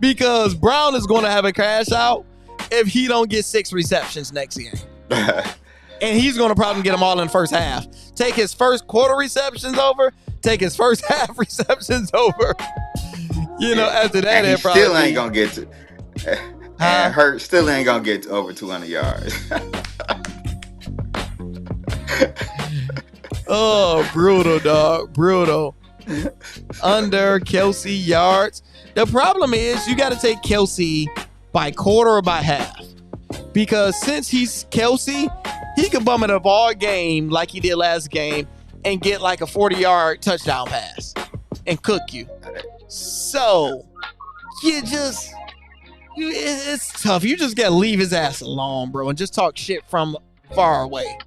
Because Brown is going to have a crash out if he don't get 6 receptions next game. And he's going to probably get them all in the first half. Take his first quarter receptions over. Take his first half receptions over. After that, he still ain't going to get to. And Hurt still ain't going to get to over 200 yards. Oh, brutal, dog. Brutal. Under Kelsey yards. The problem is you got to take Kelsey by quarter or by half. Because since he's Kelsey, he can bum it up all game like he did last game and get like a 40-yard touchdown pass and cook you. So, it's tough. You just got to leave his ass alone, bro, and just talk shit from far away.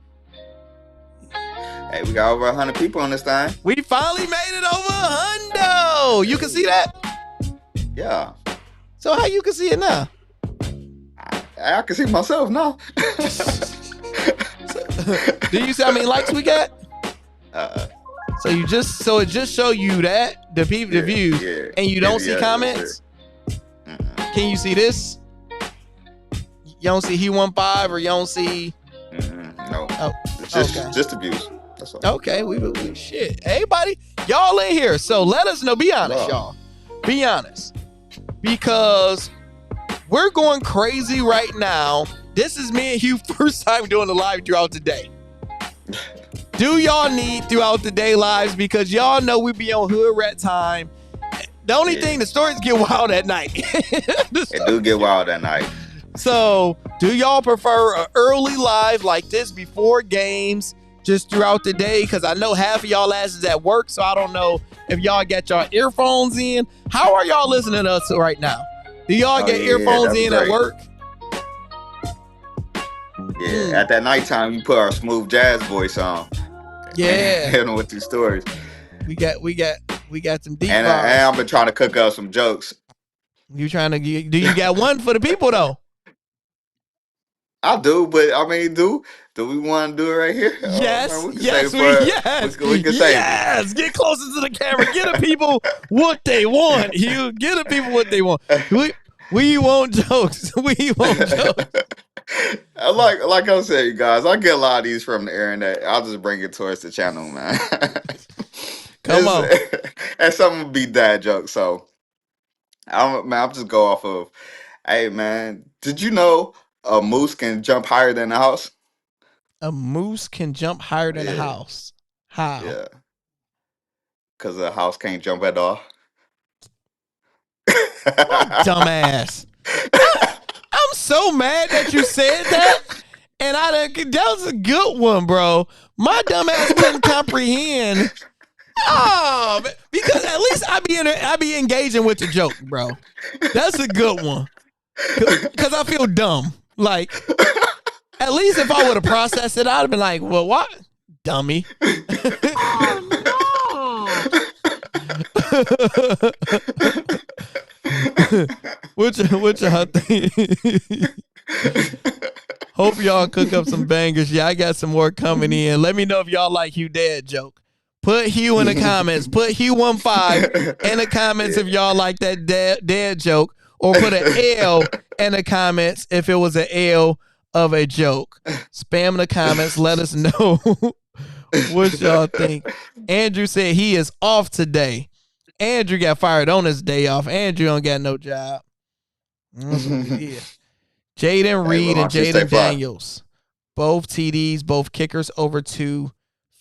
Hey, we got over 100 people on this thing. We finally made it over 100. You can see that? Yeah. So how you can see it now? I can see myself now. Do you see how many likes we got? So it just show you that the views, and you don't see comments. Can you see this? You don't see He15 or you don't see? No. Oh, it's just the views. That's all. Okay, we shit. Everybody, y'all in here, so let us know. Be honest, y'all. Be honest, because we're going crazy right now. This is me and Hugh first time doing the live throughout the day. Do y'all need throughout the day lives? Because y'all know we be on hood rat time. The only thing, the stories get wild at night. It do get wild at night. So, do y'all prefer an early live like this before games, just throughout the day? Because I know half of y'all asses at work, so I don't know if y'all got y'all earphones in. How are y'all listening to us right now? Do y'all get earphones in at work? Yeah, at that nighttime, you put our smooth jazz voice on. Yeah. Hitting with these stories. We got some deep and I've been trying to cook up some jokes. Do you got one for the people though? I do, but I mean, do we want to do it right here? Yes, we can yes. Get closer to the camera. Get the people what they want. You get the people what they want. We want jokes. We want jokes. Like I said, you guys, I get a lot of these from the internet. I'll just bring it towards the channel, man. Come on. And some will be dad jokes. So I'm just go off of, hey man, did you know a moose can jump higher than a house? A moose can jump higher than a Yeah. house. How? Yeah. Because a house can't jump at all. Dumbass. I'm so mad that you said that. And that was a good one, bro. My dumbass couldn't comprehend. Oh, because at least I be engaging with the joke, bro. That's a good one. Because I feel dumb. Like, at least if I would have processed it, I'd have been like, well, what? Dummy. What y'all think? Hope y'all cook up some bangers. Yeah, I got some more coming in. Let me know if y'all like Hugh Dad joke. Put Hugh in the comments. Put Hugh15 in the comments if y'all like that dad joke. Or put an L in the comments if it was an L of a joke. Spam the comments. Let us know what y'all think. Andrew said he is off today. Andrew got fired on his day off. Andrew don't got no job. Jaden Reed and Jaden Daniels. Both TDs, both kickers over 2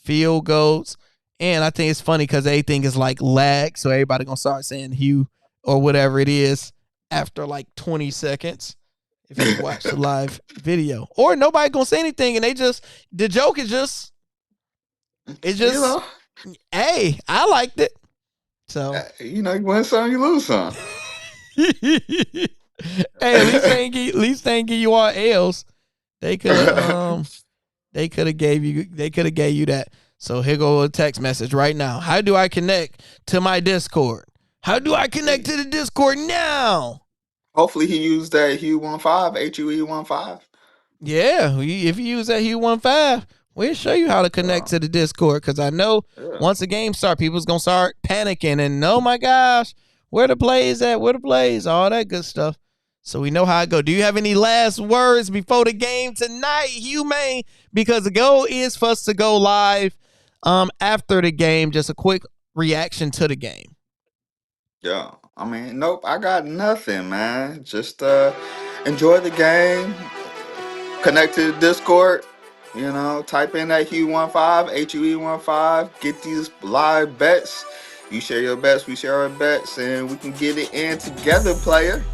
field goals. And I think it's funny because everything is like lag. So everybody going to start saying Hugh or whatever it is after like 20 seconds. If you watch the live video. Or nobody going to say anything. And the joke is just, hey, I liked it. So you win some, you lose some. Hey, at least they ain't give you all L's. They could have gave you that. So here go a text message right now. How do I connect to my Discord? How do I connect to the Discord now? Hopefully he used that Hue15, HUE15. Yeah, if you use that Hue15, we'll show you how to connect to the Discord, because I know once the game starts, people's going to start panicking and, oh my gosh, where the plays at? Where the plays? All that good stuff. So we know how it go. Do you have any last words before the game tonight, Humane? Because the goal is for us to go live after the game. Just a quick reaction to the game. Yeah, I mean, nope, I got nothing, man. Just enjoy the game. Connect to the Discord. Type in that Hue15, HUE15. Get these live bets. You share your bets, we share our bets, and we can get it in together, player.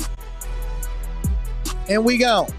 And we gone.